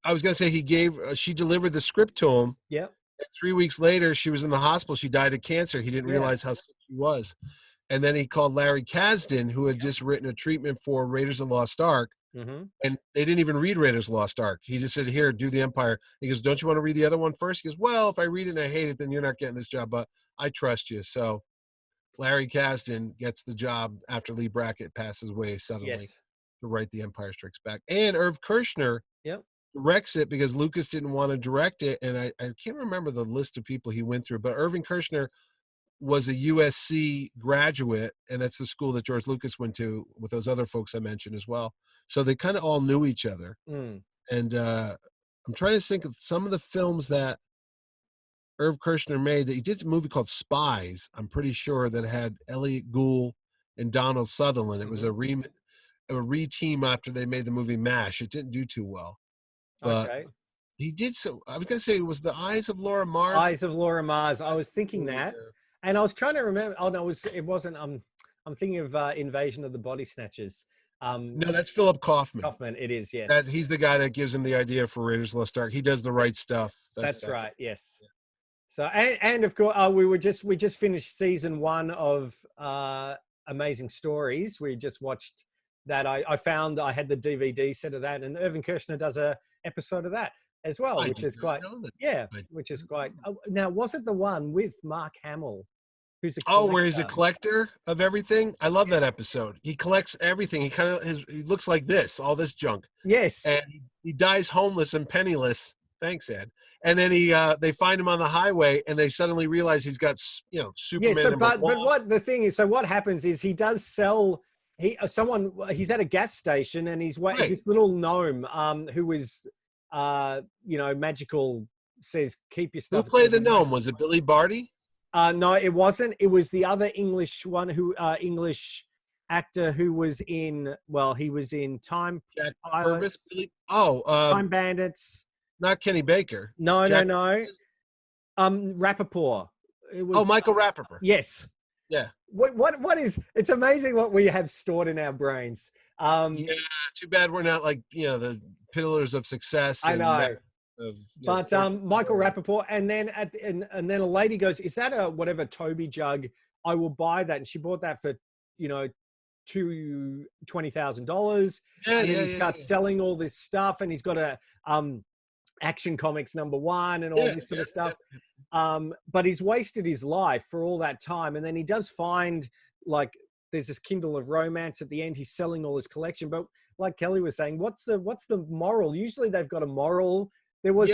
I was going to say she delivered the script to him. Yeah. And 3 weeks later, she was in the hospital. She died of cancer. He didn't realize how sick she was. And then he called Larry Kasdan, who had just written a treatment for Raiders of the Lost Ark. Mm-hmm. And they didn't even read Raiders of the Lost Ark. He just said, here, do the Empire. He goes, don't you want to read the other one first? He goes, well, if I read it and I hate it, then you're not getting this job, but I trust you. So Larry Kasdan gets the job after Lee Brackett passes away suddenly to write The Empire Strikes Back. And Irv Kershner directs it because Lucas didn't want to direct it. And I can't remember the list of people he went through, but Irving Kershner was a USC graduate, and that's the school that George Lucas went to with those other folks I mentioned as well. So they kind of all knew each other. And I'm trying to think of some of the films that Irv Kershner made. He did a movie called Spies, I'm pretty sure, that had Elliot Gould and Donald Sutherland. It was a re-team after they made the movie MASH. It didn't do too well. But he did so. I was going to say it was The Eyes of Laura Mars. Eyes of Laura Mars. I was thinking that. And I was trying to remember. Oh no, it wasn't. I'm thinking of Invasion of the Body Snatchers. No, that's Philip Kaufman. Kaufman, it is. Yes, he's the guy that gives him the idea for Raiders of the Lost Ark. He does the right stuff. That's right. Yes. Yeah. So and of course we just finished season 1 of Amazing Stories. We just watched that. I found I had the DVD set of that, and Irving Kershner does a episode of that as well, which is quite now was it the one with Mark Hamill, who's a collector? Where he's a collector of everything? I love that episode. He collects everything. He looks like this, all this junk. Yes. And he dies homeless and penniless. Thanks, Ed. And then they find him on the highway, and they suddenly realize he's got Superman. Yeah, but what the thing is, so what happens is he does sell. He's at a gas station, and he's this little gnome who is magical, says keep your stuff. Who played the gnome? Was it Billy Barty? No, it wasn't. It was the other English one English actor who was in. Well, he was in Time Pilots. Time Bandits. Not Kenny Baker. No. Rappaport. It was. Michael Rappaport. Yes. Yeah. What is? It's amazing what we have stored in our brains. Too bad we're not like the pillars of success. I know. Michael Rappaport, and then and then a lady goes, "Is that a whatever Toby jug? I will buy that." And she bought that for $20,000. And then he starts selling all this stuff, and he's got a Action Comics #1 and all this sort of stuff. But he's wasted his life for all that time, and then he does find there's this Kindle of Romance at the end. He's selling all his collection, but like Kelly was saying, what's the moral? Usually they've got a moral. There was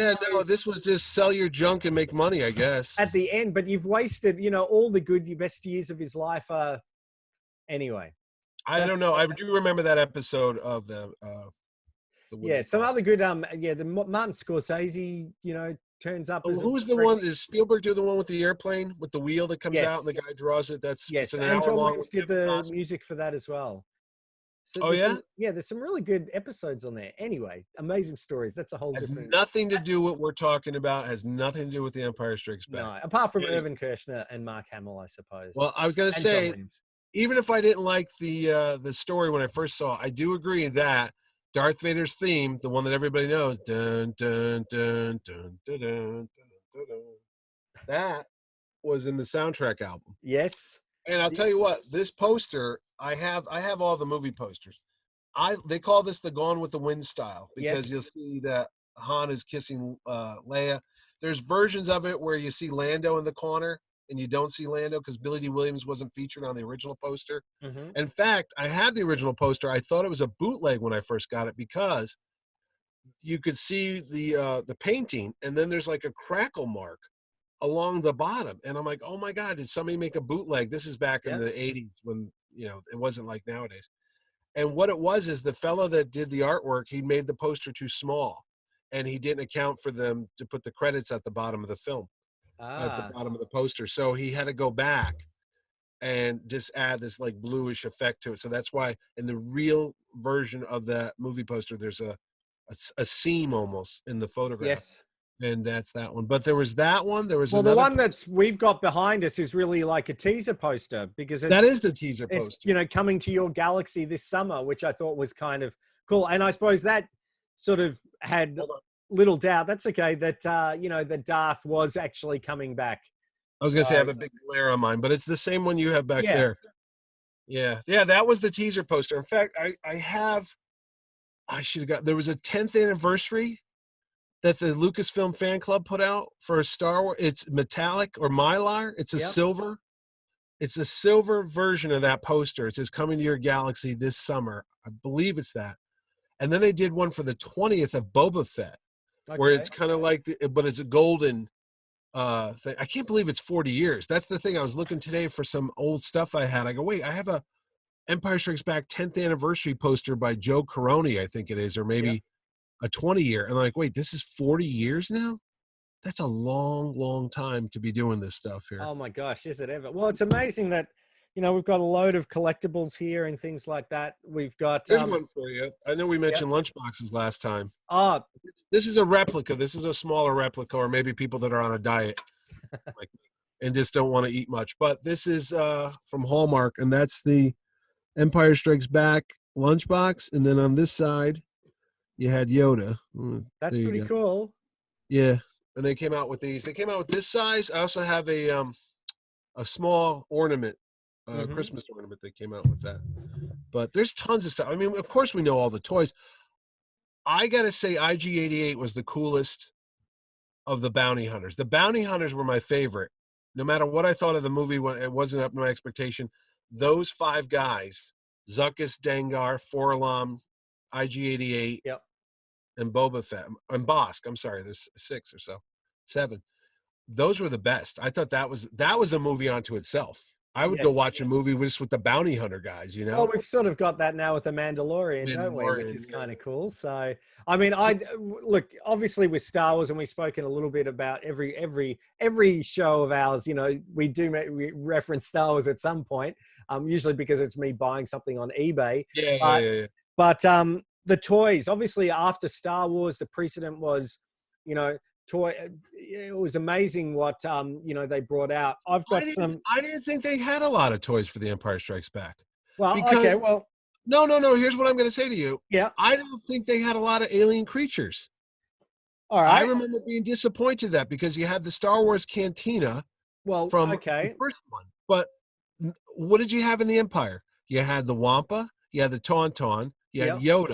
this was just sell your junk and make money, I guess. At the end, but you've wasted, all the good, your best years of his life. Anyway. I don't know. I do remember that episode of the some other good. The Martin Scorsese, turns up. Who's the one? Does Spielberg do the one with the airplane with the wheel that comes out and the guy draws it? It's an hour long. And John did the music for that as well. So there's some really good episodes on there. Anyway, Amazing Stories. That's a whole different. Nothing to do with what we're talking about. Has nothing to do with The Empire Strikes Back. No, apart from Irvin Kershner and Mark Hamill, I suppose. Well, I was going to say, even if I didn't like the story when I first saw it, I do agree that Darth Vader's theme, the one that everybody knows, dun, dun, dun, dun, dun, dun, dun, dun, that was in the soundtrack album. Yes. And I'll tell you what, this poster, I have all the movie posters. They call this the Gone with the Wind style because you'll see that Han is kissing Leia. There's versions of it where you see Lando in the corner and you don't see Lando because Billy D. Williams wasn't featured on the original poster. Mm-hmm. In fact, I have the original poster. I thought it was a bootleg when I first got it because you could see the painting and then there's like a crackle mark along the bottom. And I'm like, oh my God, did somebody make a bootleg? This is back in the 80s when, it wasn't like nowadays. And what it was is the fellow that did the artwork, he made the poster too small and he didn't account for them to put the credits at the bottom of the film, at the bottom of the poster. So he had to go back and just add this like bluish effect to it. So that's why in the real version of that movie poster, there's a seam almost in the photograph. Yes. And that's that one. But there was that one. There was the one we've got behind us is really like a teaser poster because that is the teaser poster. It's, coming to your galaxy this summer, which I thought was kind of cool. And I suppose that sort of had little doubt. That's okay. That, that Darth was actually coming back. I was going to say I have a big glare on mine, but it's the same one you have back there. Yeah. Yeah. That was the teaser poster. In fact, I should have got, there was a 10th anniversary that the Lucasfilm fan club put out for Star Wars. It's metallic or mylar. It's a silver. It's a silver version of that poster. It says coming to your galaxy this summer. I believe it's that. And then they did one for the 20th of Boba Fett, where it's kind of like, but it's a golden thing. I can't believe it's 40 years. That's the thing. I was looking today for some old stuff I had. I go, wait, I have a Empire Strikes Back 10th anniversary poster by Joe Caroni, I think it is, or maybe a 20-year. And I'm like, wait, this is 40 years now? That's a long, long time to be doing this stuff here. Oh my gosh, is it ever? Well, it's amazing that, we've got a load of collectibles here and things like that. We've got... There's one for you. I know we mentioned lunchboxes last time. Oh. This is a replica. This is a smaller replica, or maybe people that are on a diet and just don't want to eat much. But this is from Hallmark, and that's the Empire Strikes Back lunchbox. And then on this side, you had Yoda. That's pretty cool. Yeah. And they came out with these. They came out with this size. I also have a small ornament, Christmas ornament. They came out with that. But there's tons of stuff. I mean, of course we know all the toys. I got to say IG-88 was the coolest of the bounty hunters. The bounty hunters were my favorite. No matter what I thought of the movie, when it wasn't up to my expectation, those 5 guys, Zuckuss, Dengar, Forlom, IG-88, and Boba Fett, and Bosk. I'm sorry, there's 6 or so, 7. Those were the best. I thought that was a movie unto itself. I would go watch a movie with the bounty hunter guys, Well, we've sort of got that now with the Mandalorian, don't we? Which is kind of cool. So, I mean, look, obviously with Star Wars, and we've spoken a little bit about every show of ours, we reference Star Wars at some point, usually because it's me buying something on eBay. But the toys, obviously after Star Wars, the precedent was, toy. It was amazing what they brought out. I've got I didn't think they had a lot of toys for the Empire Strikes Back. Well, no. Here's what I'm going to say to you. Yeah, I don't think they had a lot of alien creatures. All right. I remember being disappointed that because you had the Star Wars Cantina. From the first one, but what did you have in the Empire? You had the Wampa, you had the Tauntaun, you had Yoda.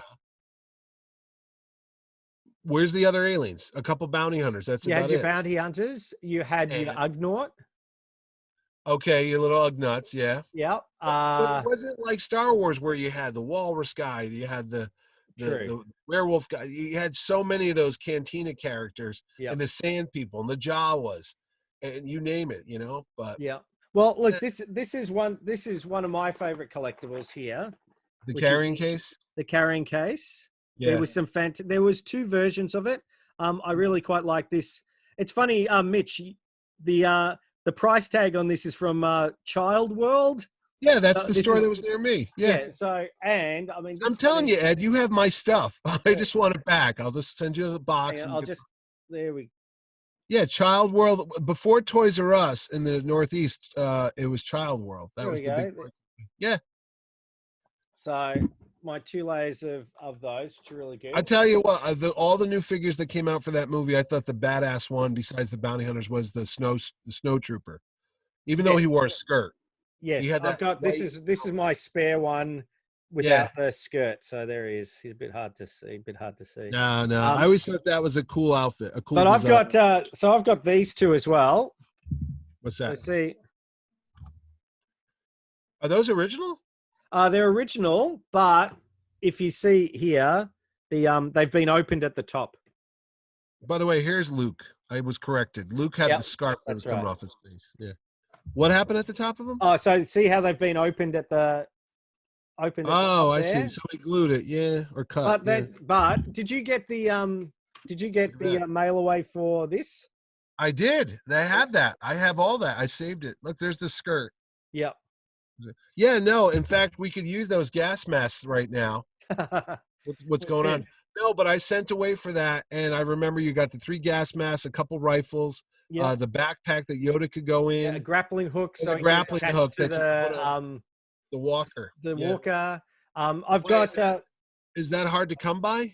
Where's the other aliens? A couple bounty hunters. That's you about had your it. Bounty hunters. You had your Ugnaught. Okay, your little Ugnuts, yeah. Yeah. But it wasn't like Star Wars where you had the walrus guy, you had the werewolf guy. You had so many of those Cantina characters and the Sand People and the Jawas, and you name it, But well, look, this is one of my favorite collectibles here. The carrying case. The carrying case. Yeah. There was there was 2 versions of it. I really quite like this. It's funny, Mitch, the price tag on this is from Child World. Yeah, that's the store that was near me. Yeah. So, and I mean, I'm telling you, Ed, you have my stuff. I just want it back. I'll just send you the box. There we go. Yeah, Child World. Before Toys R Us in the Northeast, it was Child World. That was the big one. Yeah. So my 2 layers of those, which are really good. I tell you what, all the new figures that came out for that movie, I thought the badass one, besides the bounty hunters, was the snow trooper. Even though he wore a skirt. Yes, I've got this is my spare one without the skirt. So there he is. He's a bit hard to see. No. I always thought that was a cool outfit. A cool. But design. I've got these 2 as well. What's that? Let's see. Are those original? They're original, but if you see here, they've been opened at the top. By the way, here's Luke. I was corrected. Luke had the scarf that was coming off his face. Yeah. What happened at the top of them? Oh, so see how they've been opened at the I see. Somebody glued it, or cut. But did you get the mail away for this? I did. They have that. I have all that. I saved it. Look, there's the skirt. Yep. Yeah, no. In fact, we could use those gas masks right now. What's going on? No, but I sent away for that, and I remember you got the 3 gas masks, a couple rifles, the backpack that Yoda could go in, a grappling hook, so a grappling hook to that you put on the walker. The walker. I've got. Is that hard to come by?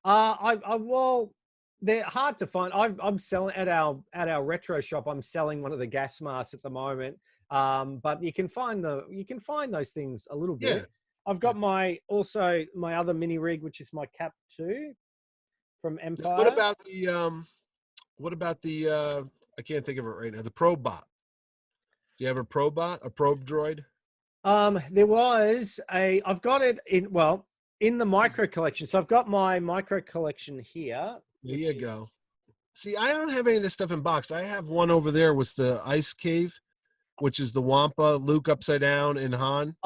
Well, they're hard to find. I'm selling at our retro shop. I'm selling one of the gas masks at the moment. But you can find those things a little bit. I've got my other mini rig, which is my Cap 2 from Empire. What about the I can't think of it right now. The Probot. Do you have a Probot, a probe droid? There was I've got it in the micro collection. So I've got my micro collection here. There you go. See, I don't have any of this stuff in box. I have one over there with the ice cave, which is the Wampa, Luke upside down, and Han.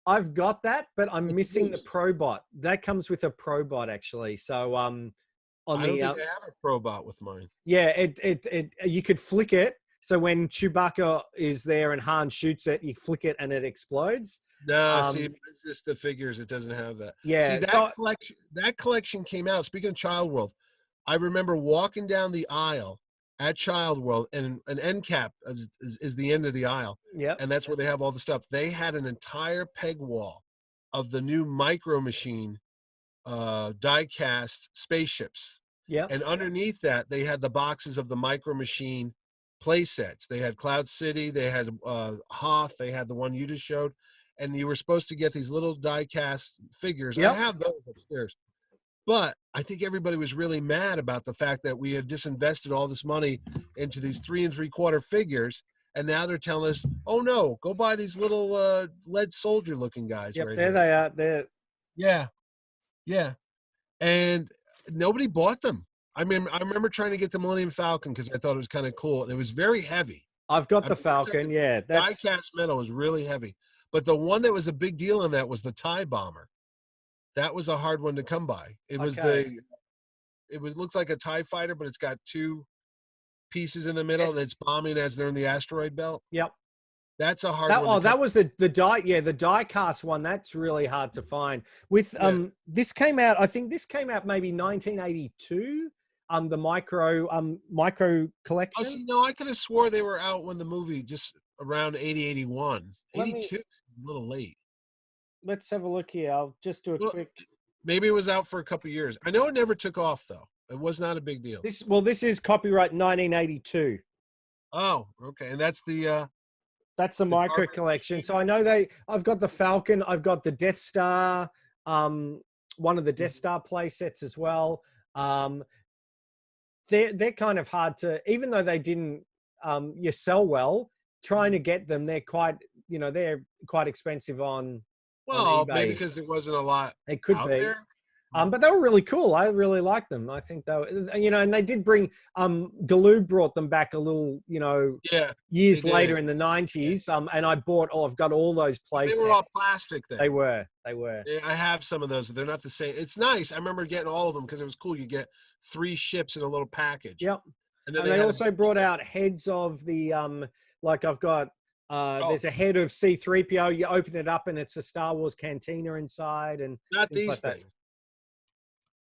I've got that, but I'm missing the Probot. That comes with a Probot actually. So I don't think I have a Probot with mine. Yeah, it you could flick it. So when Chewbacca is there and Han shoots it, you flick it and it explodes. No, see, it's just the figures. It doesn't have that. Yeah, see, that collection came out. Speaking of Child World, I remember walking down the aisle at Child World, and an end cap is the end of the aisle. Yeah, and that's where they have all the stuff. They had an entire peg wall of the new Micro Machine die-cast spaceships. Yeah, and underneath that, they had the boxes of the Micro Machine play sets. They had Cloud City, they had Hoth, they had the one you just showed, and you were supposed to get these little die-cast figures. I have those upstairs. But I think everybody was really mad about the fact that we had disinvested all this money into these 3 3/4 figures, and now they're telling us, "Oh no, go buy these little lead soldier looking guys." Yep, right there here. they are. There. Yeah, and nobody bought them. I remember trying to get the Millennium Falcon because I thought it was kind of cool, and it was very heavy. I've got the Falcon. Yeah, die-cast metal was really heavy, but the one that was a big deal on that was the TIE Bomber. That was a hard one to come by. It was looks like a TIE fighter, but it's got 2 pieces in the middle, and it's bombing as they're in the asteroid belt. Yep. That's a hard one. That was the die. Yeah, the die cast one. That's really hard to find. With this came out. I think this came out maybe 1982. The micro collection. Oh, see, no, I could have swore they were out when the movie just around 80, 81. 82, a little late. Let's have a look here. I'll just do a quick. Maybe it was out for a couple of years. I know it never took off though. It was not a big deal. This is copyright 1982. Oh, okay, and that's the micro collection. So I know I've got the Falcon. I've got the Death Star. One of the Death Star play sets as well. They're kind of hard to, even though they didn't sell well. Trying to get them, they're quite expensive on. Well, maybe because there wasn't a lot. It could be. There. But they were really cool. I really liked them. I think they were, and they did bring, Galoob brought them back a little, years later in the 90s. And I I've got all those play sets. They were all plastic then. They were. Yeah, I have some of those. They're not the same. It's nice. I remember getting all of them because it was cool. You get 3 ships in a little package. Yep. And then they also brought out heads of the, like I've got, there's a head of C-3PO. You open it up and it's a Star Wars cantina inside, and not these things.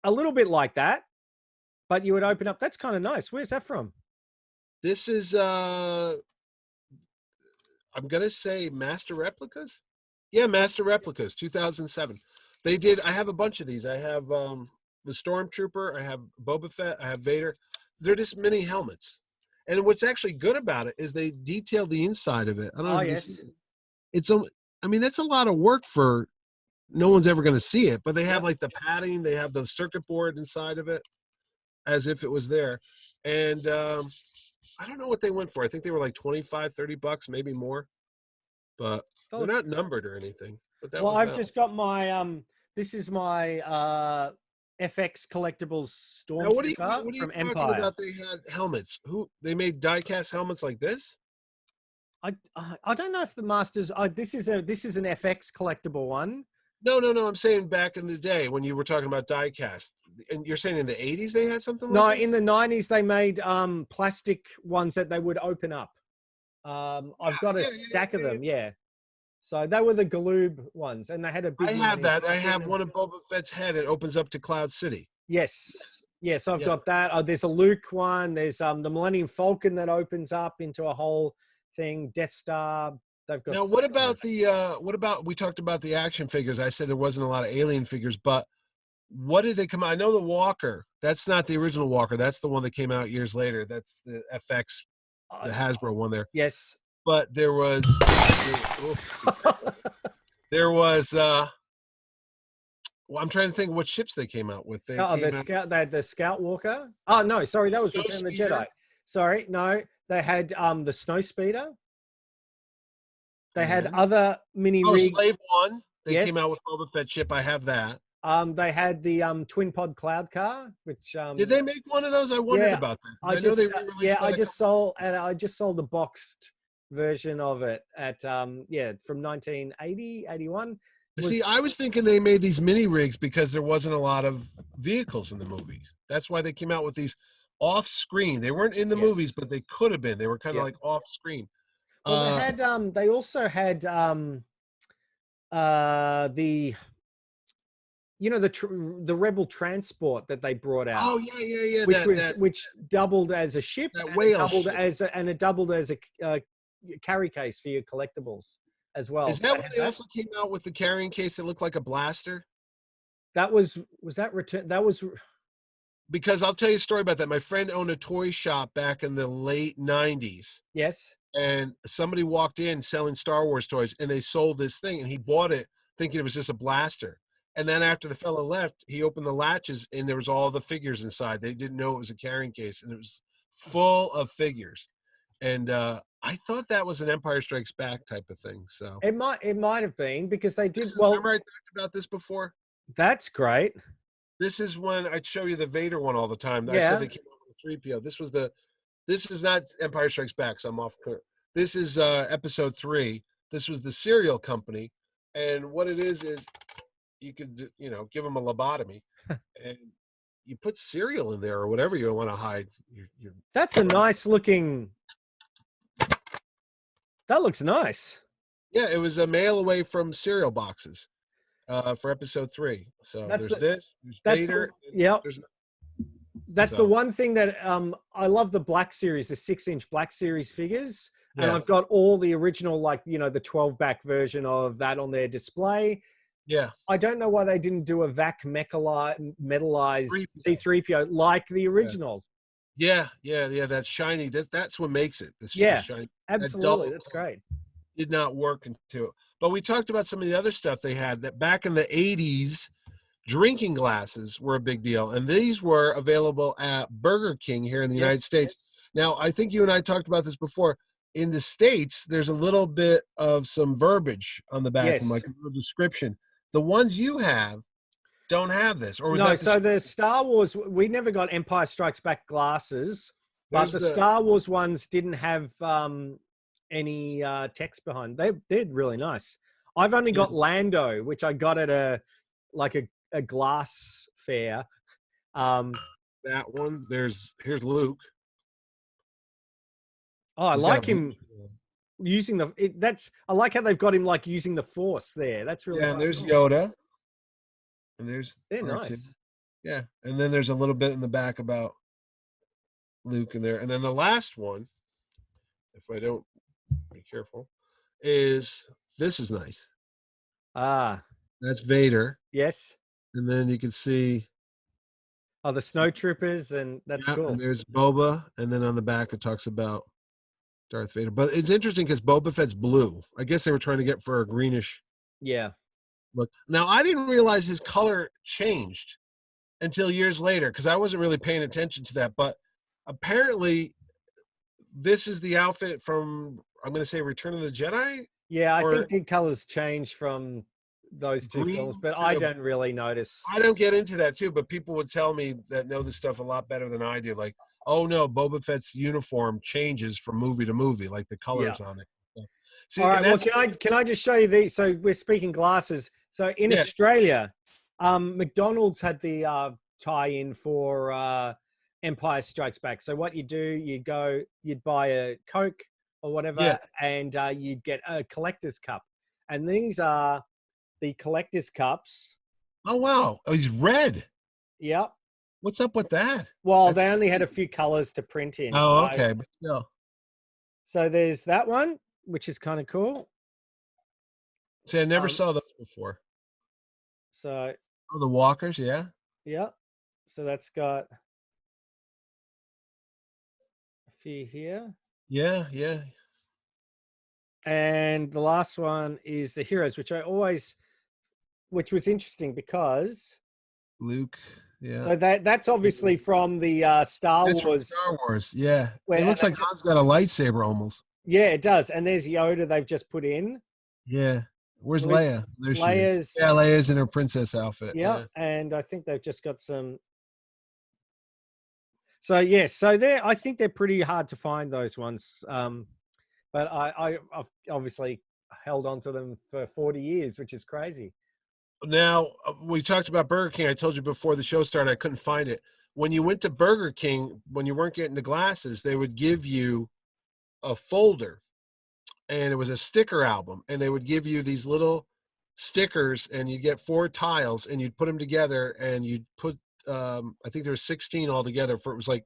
A little bit like that, but you would open up. That's kind of nice. Where's that from? This is I'm gonna say Master Replicas. Yeah, Master Replicas, 2007. They did. I have a bunch of these. I have the Stormtrooper. I have Boba Fett. I have Vader. They're just mini helmets. And what's actually good about it is they detail the inside of it. I don't know. Yes. That's a lot of work for no one's ever going to see it, but they have like the padding, they have the circuit board inside of it as if it was there. And I don't know what they went for. I think they were like $25-$30, maybe more, but they're not numbered or anything. But I've just got my, this is my, FX Collectibles Stormtrooper from Empire. About they had helmets. They made die-cast helmets like this? I don't know if the Masters. This is an FX collectible one. No. I'm saying back in the day when you were talking about die-cast, and you're saying in the 80s they had something like this? No, in the 90s they made plastic ones that they would open up. I've got a stack of them. Yeah. So they were the Galoob ones, and they had a big. I have that. I have one of Boba Fett's head. It opens up to Cloud City. Yes. Yes, I've got that. There's a Luke one. There's the Millennium Falcon that opens up into a whole thing. Death Star. They've got. Now, what about we talked about the action figures. I said there wasn't a lot of alien figures, but what did they come out? I know the Walker. That's not the original Walker. That's the one that came out years later. That's the FX, the Hasbro one there. Yes. But there was well, I'm trying to think of what ships they came out with. They had the Scout Walker. Oh no, sorry, that was Return of the Jedi. Sorry, no, they had the Snow Speeder. They had other mini rigs. Slave One. They came out with Boba Fett ship. I have that. They had the twin pod cloud car, which did they make one of those? I wondered about that. I just sold the boxed version of it at from 1980, 81. See, I was thinking they made these mini rigs because there wasn't a lot of vehicles in the movies. That's why they came out with these off screen. They weren't in the movies, but they could have been. They were kind of like off screen. Well, they also had the Rebel transport that they brought out. Oh yeah. Which doubled as a ship, and it doubled as a carry case for your collectibles as well. Is that when they also came out with the carrying case that looked like a blaster? That was that return? That was because I'll tell you a story about that. My friend owned a toy shop back in the late 90s. Yes. And somebody walked in selling Star Wars toys, and they sold this thing, and he bought it thinking it was just a blaster. And then after the fella left, he opened the latches, and there was all the figures inside. They didn't know it was a carrying case, and it was full of figures. And I thought that was an Empire Strikes Back type of thing. So it might have been because they did. Remember I talked about this before? That's great. This is when I'd show you the Vader one all the time. I Yeah. said they came out with 3PO. This is not Empire Strikes Back, so I'm off clear. This is episode 3. This was the cereal company, and what it is you could give them a lobotomy, and you put cereal in there or whatever you want to hide. That's a nice looking. That looks nice. Yeah, it was a mail away from cereal boxes for episode 3. So there's Vader. That's the one thing that I love the Black Series, the 6-inch Black Series figures. And I've got all the original, the 12-back version of that on their display. Yeah. I don't know why they didn't do a VAC metallized C-3PO like the originals. Yeah. That's shiny. That's what makes it. Shiny. Absolutely. That's great. Did not work until. But we talked about some of the other stuff they had. That back in the 80s, drinking glasses were a big deal, and these were available at Burger King here in the United States. Now, I think you and I talked about this before. In the States, there's a little bit of some verbiage on the back, like a little description. The ones you have don't have this, or was no? That so the Star Wars, we never got Empire Strikes Back glasses, but the Star Wars ones didn't have any text behind. They're really nice. I've only got Lando, which I got at a glass fair. That one. Here's Luke. Oh, I like him using I like how they've got him using the Force there. That's really and there's Yoda. And they're nice. Yeah, and then there's a little bit in the back about Luke in there, and then the last one, if I don't be careful, is nice. That's Vader. Yes. And then you can see the snowtroopers, and that's cool. And there's Boba, and then on the back it talks about Darth Vader. But it's interesting because Boba Fett's blue. I guess they were trying to get for a greenish look. Now, I didn't realize his color changed until years later because I wasn't really paying attention to that. But apparently this is the outfit from, I'm going to say, Return of the Jedi? Yeah, I think the colors changed from those two films, but I don't really notice. I don't get into that too, but people would tell me that know this stuff a lot better than I do. Like, oh no, Boba Fett's uniform changes from movie to movie, like the colors on it. See, all right, well, can I just show you these? So we're speaking glasses. So in Australia, McDonald's had the tie-in for Empire Strikes Back. So what you do, you'd buy a Coke or whatever, and you'd get a collector's cup. And these are the collector's cups. Oh, wow. Oh, he's red. Yep. What's up with that? Well, they only had a few colors to print in. Oh, okay. But still. So there's that one, which is kind of cool. See, I never saw those before. So. Oh, the walkers, yeah. Yeah. So that's got a few here. Yeah, yeah. And the last one is the heroes, which was interesting because Luke, yeah. So that's obviously from the Star Wars. From Star Wars, yeah. It looks like Han's got a lightsaber almost. Yeah, it does. And there's Yoda they've just put in. Yeah. Where's Leia? There she is. Yeah, Leia's in her princess outfit. Yeah, and I think they've just got some. So yes, so I think they're pretty hard to find, those ones. But I've obviously held on to them for 40 years, which is crazy. Now, we talked about Burger King. I told you before the show started, I couldn't find it. When you went to Burger King, when you weren't getting the glasses, they would give you a folder, and it was a sticker album, and they would give you these little stickers, and you'd get 4 tiles, and you'd put them together, and you'd put, I think there were 16 altogether, it was like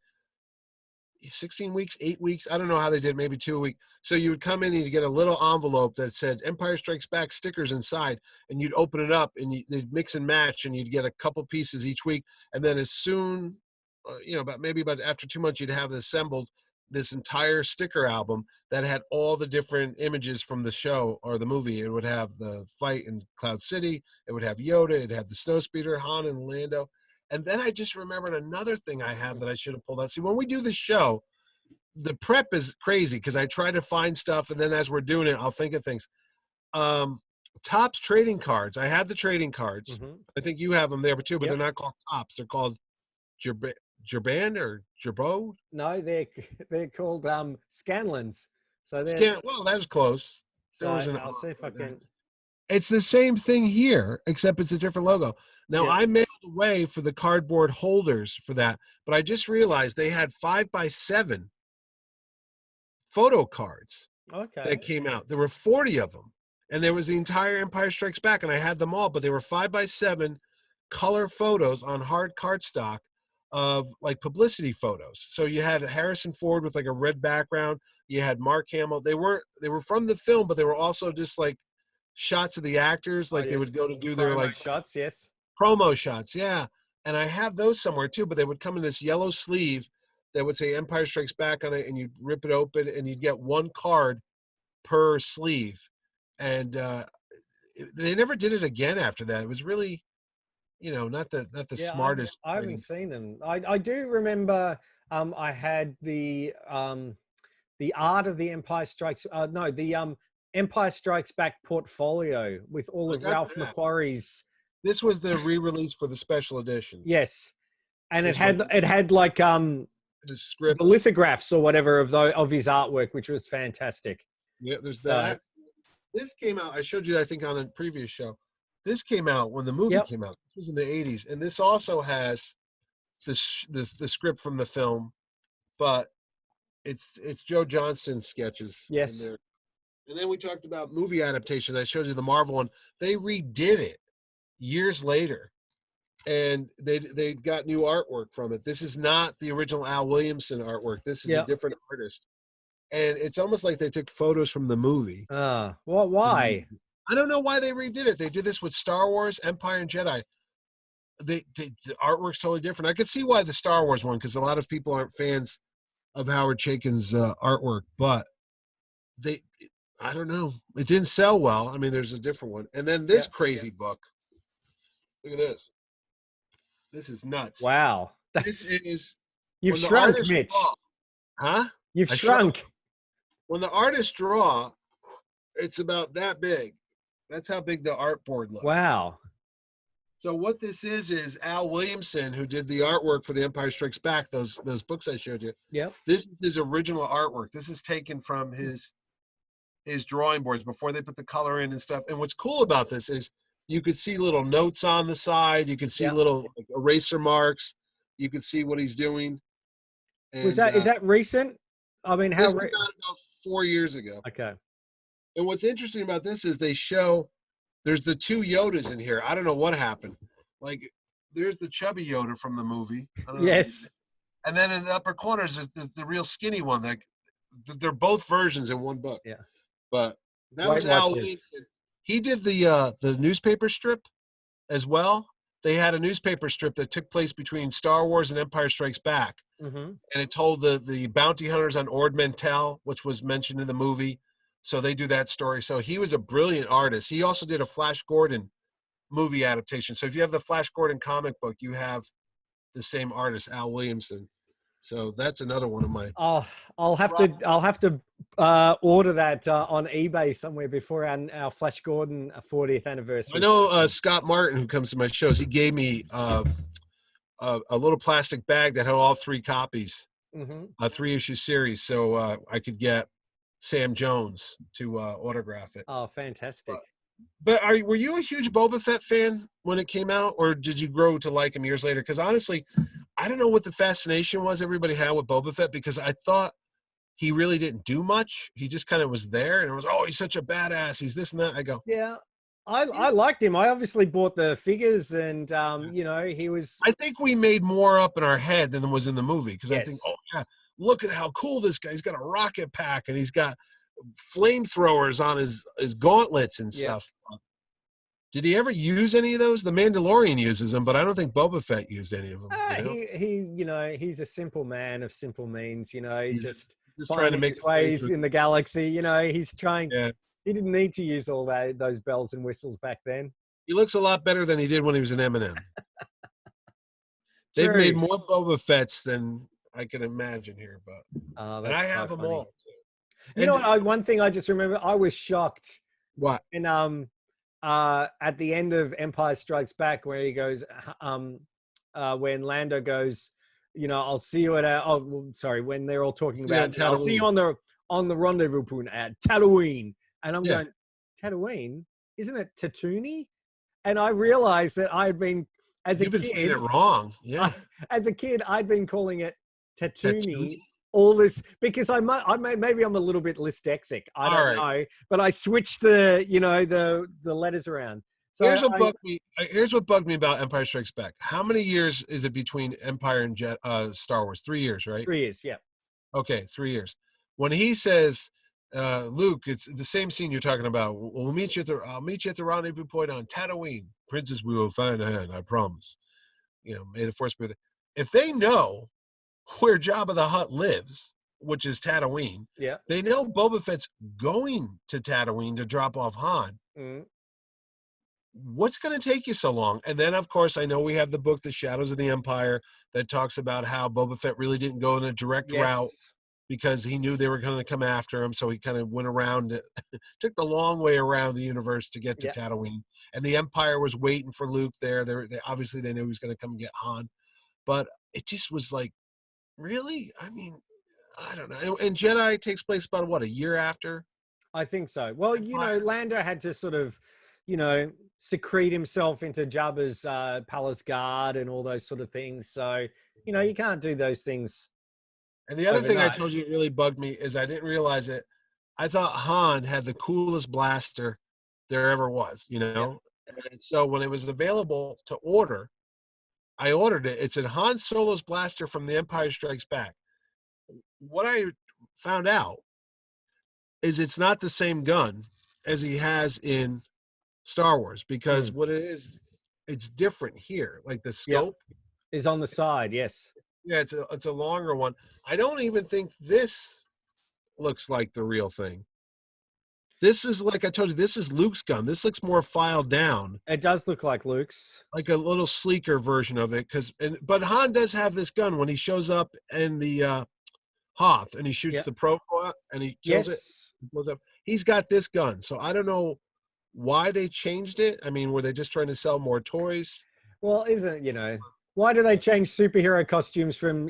16 weeks, 8 weeks. I don't know how they did, maybe 2 a week. So you would come in and you get a little envelope that said Empire Strikes Back stickers inside, and you'd open it up and they'd mix and match, and you'd get a couple pieces each week. And then as soon, about after 2 months, you'd have assembled this entire sticker album that had all the different images from the show or the movie. It would have the fight in Cloud City. It would have Yoda. It'd have the snowspeeder, Han and Lando. And then I just remembered another thing I have that I should have pulled out. See, when we do the show, the prep is crazy because I try to find stuff, and then as we're doing it, I'll think of things. Topps trading cards. I have the trading cards. Mm-hmm. I think you have them there too, but they're not called Topps. They're called Gerban or Gerbo. No, they're called Scanlans. So they're well, that was close. So I'll see if I can. It's the same thing here, except it's a different logo. Now, I mailed away for the cardboard holders for that, but I just realized they had 5x7 photo cards that came out. There were 40 of them, and there was the entire Empire Strikes Back, and I had them all, but they were 5x7 color photos on hard cardstock of like publicity photos. So you had Harrison Ford with like a red background. You had Mark Hamill. They were from the film, but they were also just like shots of the actors, like they would go to do their like shots, promo shots, and I have those somewhere too, but they would come in this yellow sleeve that would say Empire Strikes Back on it, and you'd rip it open and you'd get 1 card per sleeve. And they never did it again after that. It was really, not the smartest. I haven't seen them. I do remember I had the art of the Empire Strikes Empire Strikes Back portfolio with all of Ralph McQuarrie's. This was the re-release for the special edition. Yes, and it had like the lithographs or whatever of his artwork, which was fantastic. Yeah, there's that. This came out. I showed you, I think, on a previous show. This came out when the movie came out. This was in the 80s, and this also has the script from the film, but it's Joe Johnston's sketches. Yes. And then we talked about movie adaptations. I showed you the Marvel one. They redid it years later, and they got new artwork from it. This is not the original Al Williamson artwork. This is a different artist, and it's almost like they took photos from the movie. Well, why? I don't know why they redid it. They did this with Star Wars, Empire, and Jedi. The artwork's totally different. I could see why the Star Wars one, because a lot of people aren't fans of Howard Chaykin's artwork, but I don't know. It didn't sell well. I mean, there's a different one. And then this crazy book. Look at this. This is nuts. Wow. This is... You've shrunk, Mitch. You've shrunk. When the artists draw, it's about that big. That's how big the artboard looks. Wow. So what this is Al Williamson, who did the artwork for The Empire Strikes Back, those books I showed you. Yep. This is his original artwork. This is taken from his drawing boards before they put the color in and stuff. And what's cool about this is you could see little notes on the side. You could see little eraser marks. You could see what he's doing. And, is that recent? I mean, this was about 4 years ago. Okay. And what's interesting about this is they show there's the two Yodas in here. I don't know what happened. Like, there's the chubby Yoda from the movie. I don't know. Yes. And then in the upper corners is the real skinny one. Like, they're both versions in one book. Yeah. But that Weight was Al Watchers. Williamson. He did the newspaper strip as well. They had a newspaper strip that took place between Star Wars and Empire Strikes Back. Mm-hmm. And it told the bounty hunters on Ord Mantell, which was mentioned in the movie. So they do that story. So he was a brilliant artist. He also did a Flash Gordon movie adaptation. So if you have the Flash Gordon comic book, you have the same artist, Al Williamson. So that's another one of my. Oh, I'll have to order that on eBay somewhere before our Flash Gordon 40th anniversary. I know Scott Martin, who comes to my shows. He gave me a little plastic bag that had all 3 copies, a 3-issue series, so I could get Sam Jones to autograph it. Oh, fantastic! But were you a huge Boba Fett fan when it came out, or did you grow to like him years later? Because honestly, I don't know what the fascination was everybody had with Boba Fett, because I thought he really didn't do much. He just kind of was there, and it was, oh, he's such a badass. He's this and that. I go, yeah. I liked him. I obviously bought the figures, and he was. I think we made more up in our head than was in the movie, because yes. I think, oh yeah, look at how cool this guy. He's got a rocket pack, and he's got flamethrowers on his gauntlets and stuff. Did he ever use any of those? The Mandalorian uses them, but I don't think Boba Fett used any of them. He's a simple man of simple means. He's just trying to make his ways in the galaxy. He's trying. Yeah. He didn't need to use all those bells and whistles back then. He looks a lot better than he did when he was an M&M. They've made more Boba Fett's than I can imagine here, but and I have them all too. You know what? One thing I just remember, I was shocked. What? And at the end of Empire Strikes Back, where he goes, when Lando goes, I'll see you at when they're all talking about, I'll see you on the rendezvous point at Tatooine. And I'm going, Tatooine? Isn't it Tatooine? And I realized that I had been, You've been saying it wrong. Yeah. As a kid, I'd been calling it Tatooine all this, because maybe I'm a little bit dyslexic. I don't know, but I switched the letters around. So here's what bugged me about Empire Strikes Back. How many years is it between Empire and Star Wars? 3 years, right? 3 years, yeah. Okay, 3 years. When he says, Luke, it's the same scene you're talking about. I'll meet you at the rendezvous point on Tatooine. Princess, we will find a hand, I promise. May the Force be with it. If they know where Jabba the Hutt lives, which is Tatooine, they know Boba Fett's going to Tatooine to drop off Han. Mm. What's going to take you so long? And then, of course, I know we have the book, The Shadows of the Empire, that talks about how Boba Fett really didn't go in a direct route because he knew they were going to come after him. So he kind of went around, took the long way around the universe to get to Tatooine. And the Empire was waiting for Luke there. They obviously they knew he was going to come and get Han. But it just was like, really? I mean, I don't know. And Jedi takes place about, a year after? I think so. Well, Lando had to sort of, secrete himself into Jabba's palace guard and all those sort of things. So, you can't do those things. And the other thing I told you that really bugged me is I didn't realize it. I thought Han had the coolest blaster there ever was, And so when it was available to order, I ordered it. It's a Han Solo's blaster from The Empire Strikes Back. What I found out is it's not the same gun as he has in Star Wars, because what it is, it's different here. Like the scope is on the side. Yes. Yeah, it's a longer one. I don't even think this looks like the real thing. This is, like I told you, this is Luke's gun. This looks more filed down. It does look like Luke's. Like a little sleeker version of it. But Han does have this gun when he shows up in the Hoth and he shoots the Proquat and he kills it. It blows up. He's got this gun. So I don't know why they changed it. I mean, were they just trying to sell more toys? Well, why do they change superhero costumes from,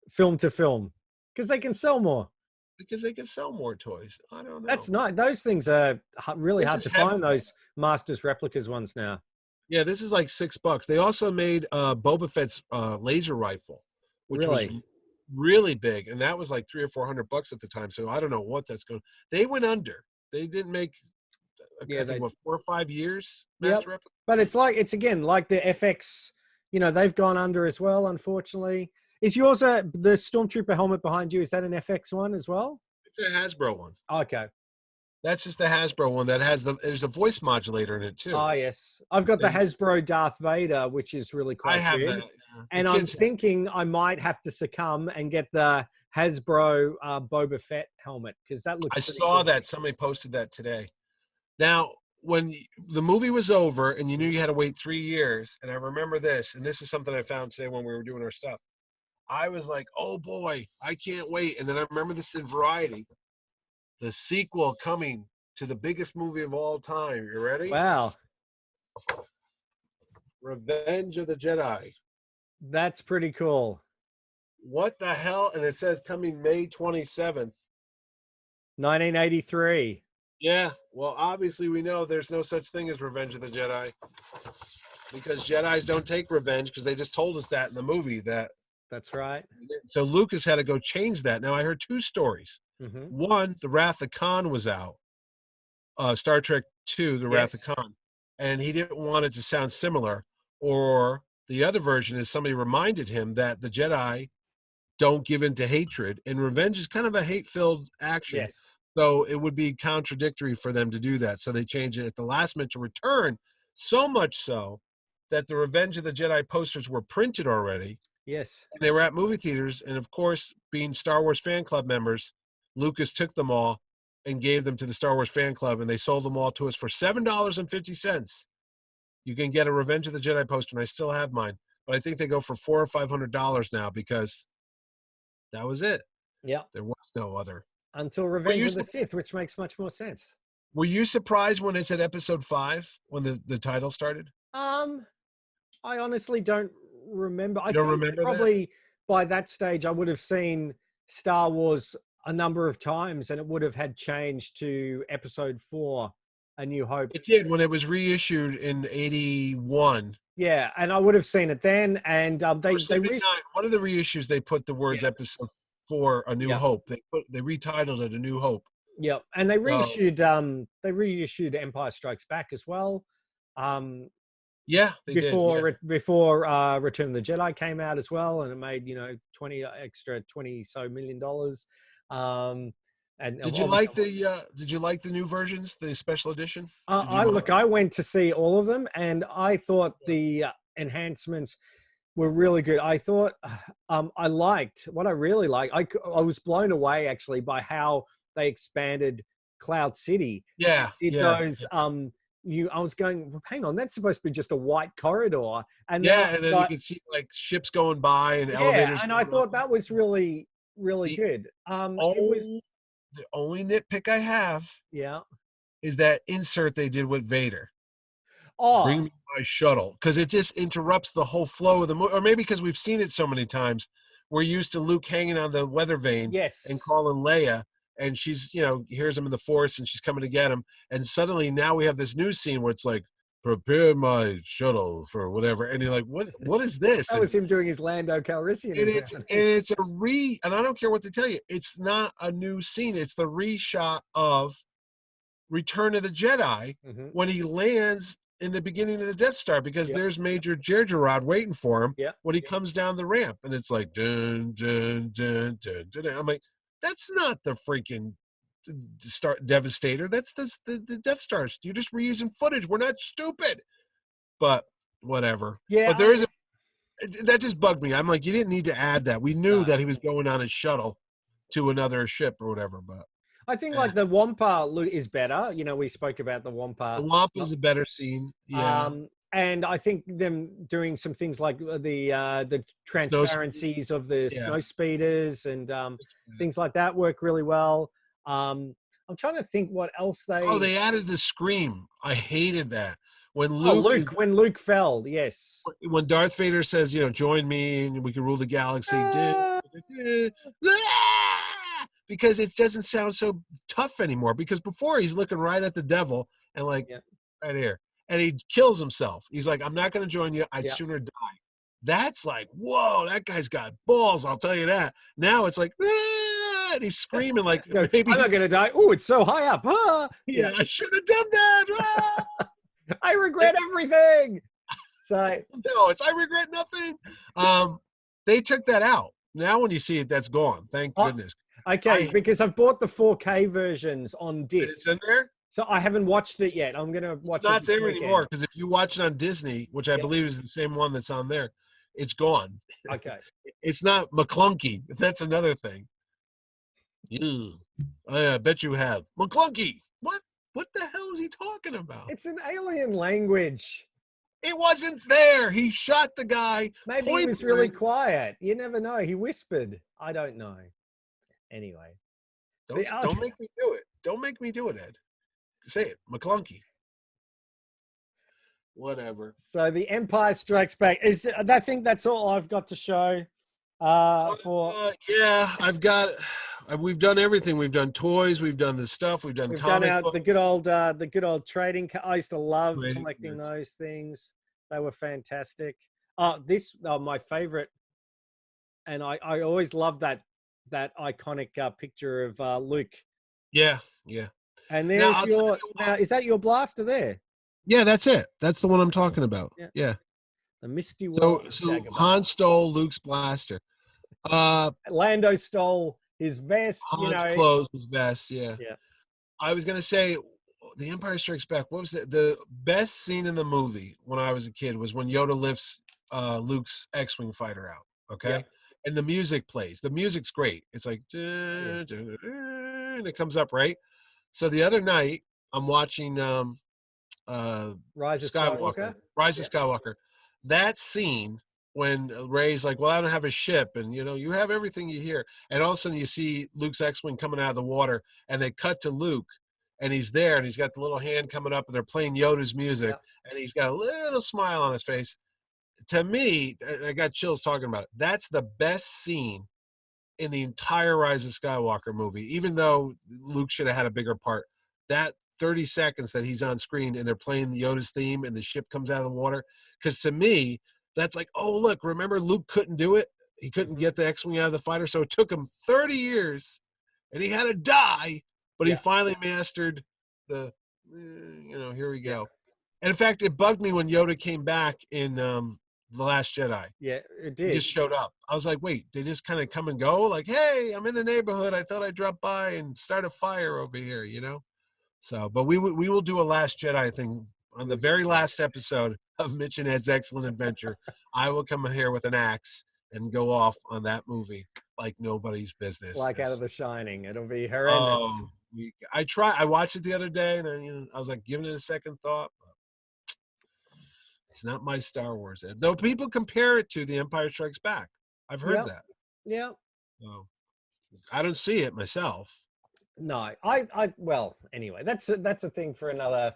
film to film? Because they can sell more. Because they can sell more toys. I don't know. That's not. Those things are really hard to find. Those Masters replicas ones now. Yeah, this is like $6. They also made Boba Fett's laser rifle, which was really big, and that was like $300 or $400 at the time. So I don't know what that's going. They went under. They didn't make, Yeah, I think, 4 or 5 years? Yep. But it's again like the FX. They've gone under as well, unfortunately. Is yours the Stormtrooper helmet behind you? Is that an FX one as well? It's a Hasbro one. Okay. That's just the Hasbro one that has there's a voice modulator in it too. Oh yes, I've got the Hasbro Darth Vader, which is really quite good. I have that. Yeah. And I'm thinking I might have to succumb and get the Hasbro Boba Fett helmet because that looks. I saw that somebody posted that today. Now, when the movie was over and you knew you had to wait 3 years, and I remember this, and this is something I found today when we were doing our stuff. I was like, "Oh boy, I can't wait!" And then I remember this in Variety. The sequel coming to the biggest movie of all time. You ready? Wow. Revenge of the Jedi. That's pretty cool. What the hell? And it says coming May 27th. 1983. Yeah. Well, obviously we know there's no such thing as Revenge of the Jedi. Because Jedis don't take revenge because they just told us that in the movie. That's right. So Lucas had to go change that. Now I heard 2 stories. Mm-hmm. One, The Wrath of Khan was out. Star Trek II, The Wrath of Khan. And he didn't want it to sound similar. Or the other version is somebody reminded him that the Jedi don't give in to hatred. And revenge is kind of a hate-filled action. Yes. So it would be contradictory for them to do that. So they changed it at the last minute to return. So much so that the Revenge of the Jedi posters were printed already. Yes. And they were at movie theaters. And of course, being Star Wars fan club members, Lucas took them all and gave them to the Star Wars fan club, and they sold them all to us for $7.50. You can get a Revenge of the Jedi poster, and I still have mine, but I think they go for $400 or $500 now because that was it. Yeah, there was no other until Revenge of the Sith, which makes much more sense. Were you surprised when it said Episode 5 when the title started? I honestly don't remember. I don't think remember probably by that stage I would have seen Star Wars a number of times, and it would have had changed to Episode 4, A New Hope. It did when it was reissued in 81. Yeah, and I would have seen it then. And one of the reissues they put the words Episode 4, A New Hope. They retitled it A New Hope. Yeah, and they reissued Empire Strikes Back as well. Yeah, before Return of the Jedi came out as well, and it made $20 million. And did you like the new versions, the special edition? I went to see all of them, and I thought the enhancements were really good. I thought I liked what I really liked. I was blown away actually by how they expanded Cloud City. I was going, hang on, that's supposed to be just a white corridor, and then you could see like ships going by and elevators. And I thought that was really good. The only nitpick I have, is that insert they did with Vader. Bring me my shuttle, because it just interrupts the whole flow of the movie. Or maybe because we've seen it so many times, we're used to Luke hanging on the weather vane, and calling Leia, and she's hears him in the Force, and she's coming to get him, and suddenly now we have this new scene where it's like, prepare my shuttle for whatever, and you're like, what is this? That was him doing his Lando Calrissian. And I don't care what to tell you, it's not a new scene. It's the reshot of Return of the Jedi when he lands in the beginning of the Death Star, because there's Major Jerjerrod waiting for him when he comes down the ramp, and it's like dun dun dun dun dun. I'm like, that's not the freaking Star Devastator. That's the Death Stars. You're just reusing footage. We're not stupid. But whatever. Yeah. But that just bugged me. I'm like, you didn't need to add that. We knew that he was going on his shuttle to another ship or whatever. But I think like the Wampa is better. We spoke about the Wampa. The Wampa is a better scene. Yeah. And I think them doing some things like the transparencies of the snow speeders and things like that work really well. I'm trying to think what else they added the scream. I hated that. When Luke fell, yes. When Darth Vader says, join me and we can rule the galaxy. Because it doesn't sound so tough anymore. Because before he's looking right at the devil and right here. And he kills himself. He's like, I'm not going to join you. I'd sooner die. That's like, whoa, that guy's got balls. I'll tell you that. Now it's like, ah, and he's screaming like maybe I'm not gonna die. Oh, it's so high up. Ah. Yeah, I should have done that. Ah. I regret everything. So no, I regret nothing. They took that out. Now when you see it, that's gone. Thank goodness. Okay, because I've bought the 4K versions on disc. It's in there? So I haven't watched it yet. I'm going to watch it. It's not there anymore because if you watch it on Disney, which I believe is the same one that's on there, it's gone. Okay. It's not McClunky. That's another thing. I bet you have. McClunky. What? What the hell is he talking about? It's an alien language. It wasn't there. He shot the guy. Maybe he was really quiet. You never know. He whispered. I don't know. Anyway. Don't make me do it. Don't make me do it, Ed. Say it. McClunky. Whatever. So the Empire Strikes Back. I think that's all I've got to show. Yeah, we've done everything. We've done toys. We've done the stuff. We've done the good old trading. I used to love collecting those things. They were fantastic. My favorite, and I always loved that iconic picture of Luke. Yeah. And there's is that your blaster there? Yeah, that's it. That's the one I'm talking about. Yeah. The Misty World. So Han stole Luke's blaster. Lando stole his vest. Han clothes, his vest. Yeah. I was gonna say, The Empire Strikes Back. What was the best scene in the movie when I was a kid was when Yoda lifts Luke's X-wing fighter out. Okay, and the music plays. The music's great. It's like, and it comes up right. So the other night, I'm watching Rise of Skywalker. Rise of Skywalker. That scene when Rey's like, well, I don't have a ship, and you have everything you hear, and all of a sudden you see Luke's X-wing coming out of the water, and they cut to Luke, and he's there, and he's got the little hand coming up, and they're playing Yoda's music, and he's got a little smile on his face. To me, I got chills talking about it. That's the best scene in the entire Rise of Skywalker movie, even though Luke should have had a bigger part. That 30 seconds that he's on screen and they're playing Yoda's theme and the ship comes out of the water. Because to me, that's like, oh, look, remember Luke couldn't do it? He couldn't get the X-wing out of the fighter, so it took him 30 years, and he had to die, but he finally mastered the, here we go. And in fact, it bugged me when Yoda came back in The Last Jedi. Yeah, it did. He just showed up. I was like, wait, they just kind of come and go? Like, hey, I'm in the neighborhood. I thought I'd drop by and start a fire over here, So, but we will do a Last Jedi thing on the very last episode of Mitch and Ed's Excellent Adventure. I will come here with an axe and go off on that movie like nobody's business. Like out of The Shining. It'll be horrendous. Oh, I watched it the other day, and I was like giving it a second thought. But it's not my Star Wars. Though people compare it to The Empire Strikes Back. I've heard that. Yeah. So, I don't see it myself. No, well, anyway, that's a thing for another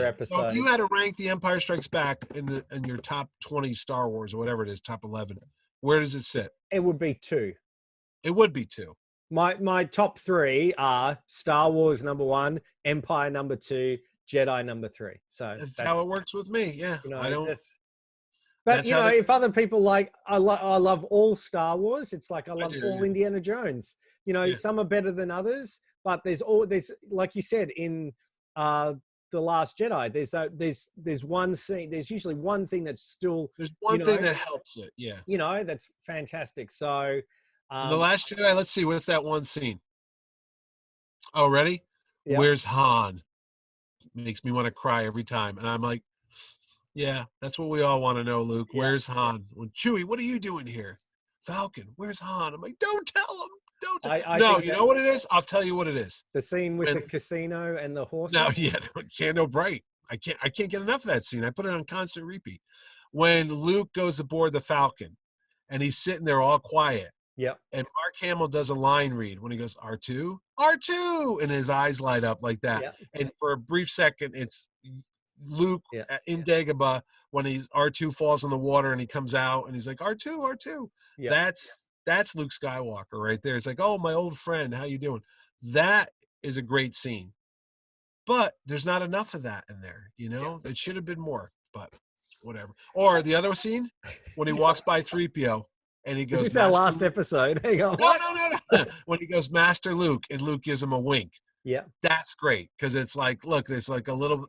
episode. So if you had to rank The Empire Strikes Back in your top 20 Star Wars or whatever it is, top 11, where does it sit? It would be 2. It would be 2. My top 3 are Star Wars number 1, Empire number 2, Jedi number 3. So that's how it works with me. Yeah, I don't. But if other people like, I love all Star Wars. It's like I love all Indiana Jones. Some are better than others, but there's like you said in The Last Jedi. There's one scene. There's usually one thing that's still. There's one thing that helps it. Yeah. That's fantastic. So. The Last Jedi. Let's see. What's that one scene? Oh, ready? Yep. Where's Han? Makes me want to cry every time, and I'm like, yeah, that's what we all want to know, Luke. Yeah. Where's Han? Well, Chewie, what are you doing here? Falcon, where's Han? I'm like, don't tell him. No, you know what it is? I'll tell you what it is. The scene with the casino and the horse. No, bright. I can't get enough of that scene. I put it on constant repeat. When Luke goes aboard the Falcon, and he's sitting there all quiet. Yeah. And Mark Hamill does a line read when he goes, R2, R2, and his eyes light up like that. Yeah. And for a brief second, it's Luke in Dagobah when R2 falls in the water and he comes out and he's like, R2, R2. Yeah. That's Luke Skywalker right there. It's like, oh, my old friend, how you doing? That is a great scene. But there's not enough of that in there, It should have been more, but whatever. Or the other scene, when he walks by 3PO And he goes, "Is this our last episode?" Hang on. No. When he goes, Master Luke, and Luke gives him a wink. Yeah, that's great because it's like, look, there's like a little.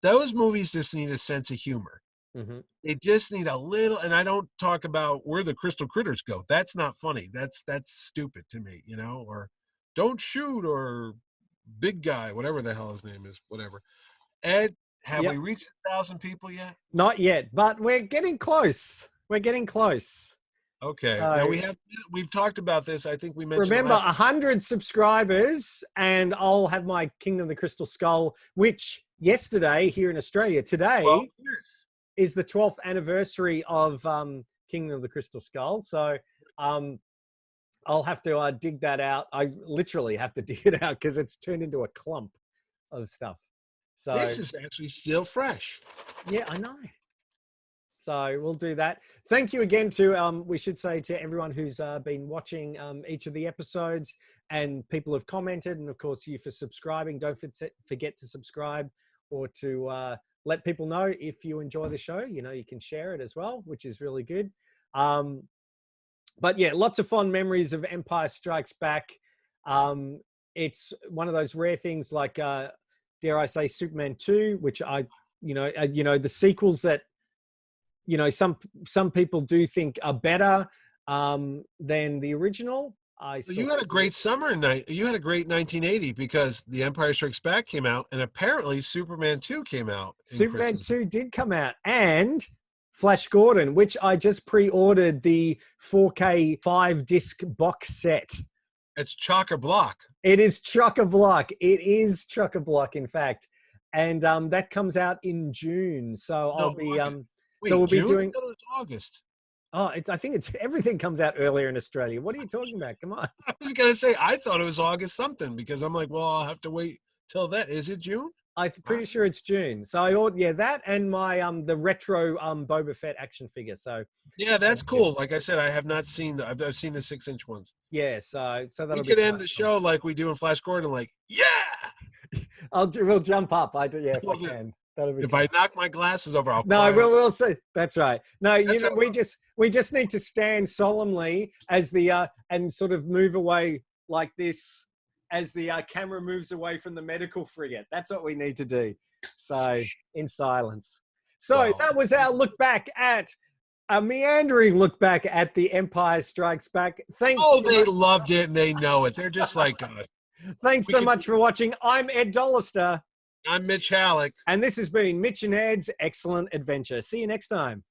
Those movies just need a sense of humor. Mm-hmm. They just need a little. And I don't talk about where the crystal critters go. That's not funny. That's stupid to me, you know. Or don't shoot, or big guy, whatever the hell his name is, whatever. Ed, have we reached 1,000 people yet? Not yet, but we're getting close. We're getting close. Okay. So, now we've talked about this. I think we mentioned. Remember, 100 subscribers, and I'll have my Kingdom of the Crystal Skull, which yesterday here in Australia, today is the 12th anniversary of Kingdom of the Crystal Skull. So I'll have to dig that out. I literally have to dig it out because it's turned into a clump of stuff. So this is actually still fresh. Yeah, I know. So we'll do that. Thank you again to, we should say, to everyone who's been watching each of the episodes, and people have commented, and of course you for subscribing. Don't forget to subscribe, or to let people know if you enjoy the show. You know, you can share it as well, which is really good. But yeah, lots of fond memories of Empire Strikes Back. It's one of those rare things, like, dare I say, Superman 2, which the sequels that, some people do think are better than the original. You had a great summer night. You had a great 1980 because The Empire Strikes Back came out, and apparently Superman 2 came out. Superman 2 did come out, and Flash Gordon, which I just pre-ordered the 4K 5-disc box set. It's chock-a-block. It is chock-a-block. It is chock-a-block, in fact. And that comes out in June. So I'll be... Wait, so we'll June? be doing... It's August. Oh, I think it's everything comes out earlier in Australia. What are you talking about? Come on. I was going to say, I thought it was August something, because I'm like, well, I'll have to wait till that. Is it June? I'm pretty sure it's June. So I ordered, that and my the retro Boba Fett action figure. So yeah, that's cool. Like I said, I have not seen I've seen the 6-inch ones. Yeah, so that'll we be. could end the show like we do in Flash Gordon, like, yeah. We'll jump up. I do, yeah, if I can. If I knock my glasses over, I'll No, we'll see. That's right. No, we just need to stand solemnly as the and sort of move away like this as the camera moves away from the medical frigate. That's what we need to do. So in silence. So that was our look back at a meandering look back at The Empire Strikes Back. Thanks. Oh, they loved it and they know it. They're just like us. Thanks so much for watching. I'm Ed Dollister. I'm Mitch Halleck. And this has been Mitch and Ed's Excellent Adventure. See you next time.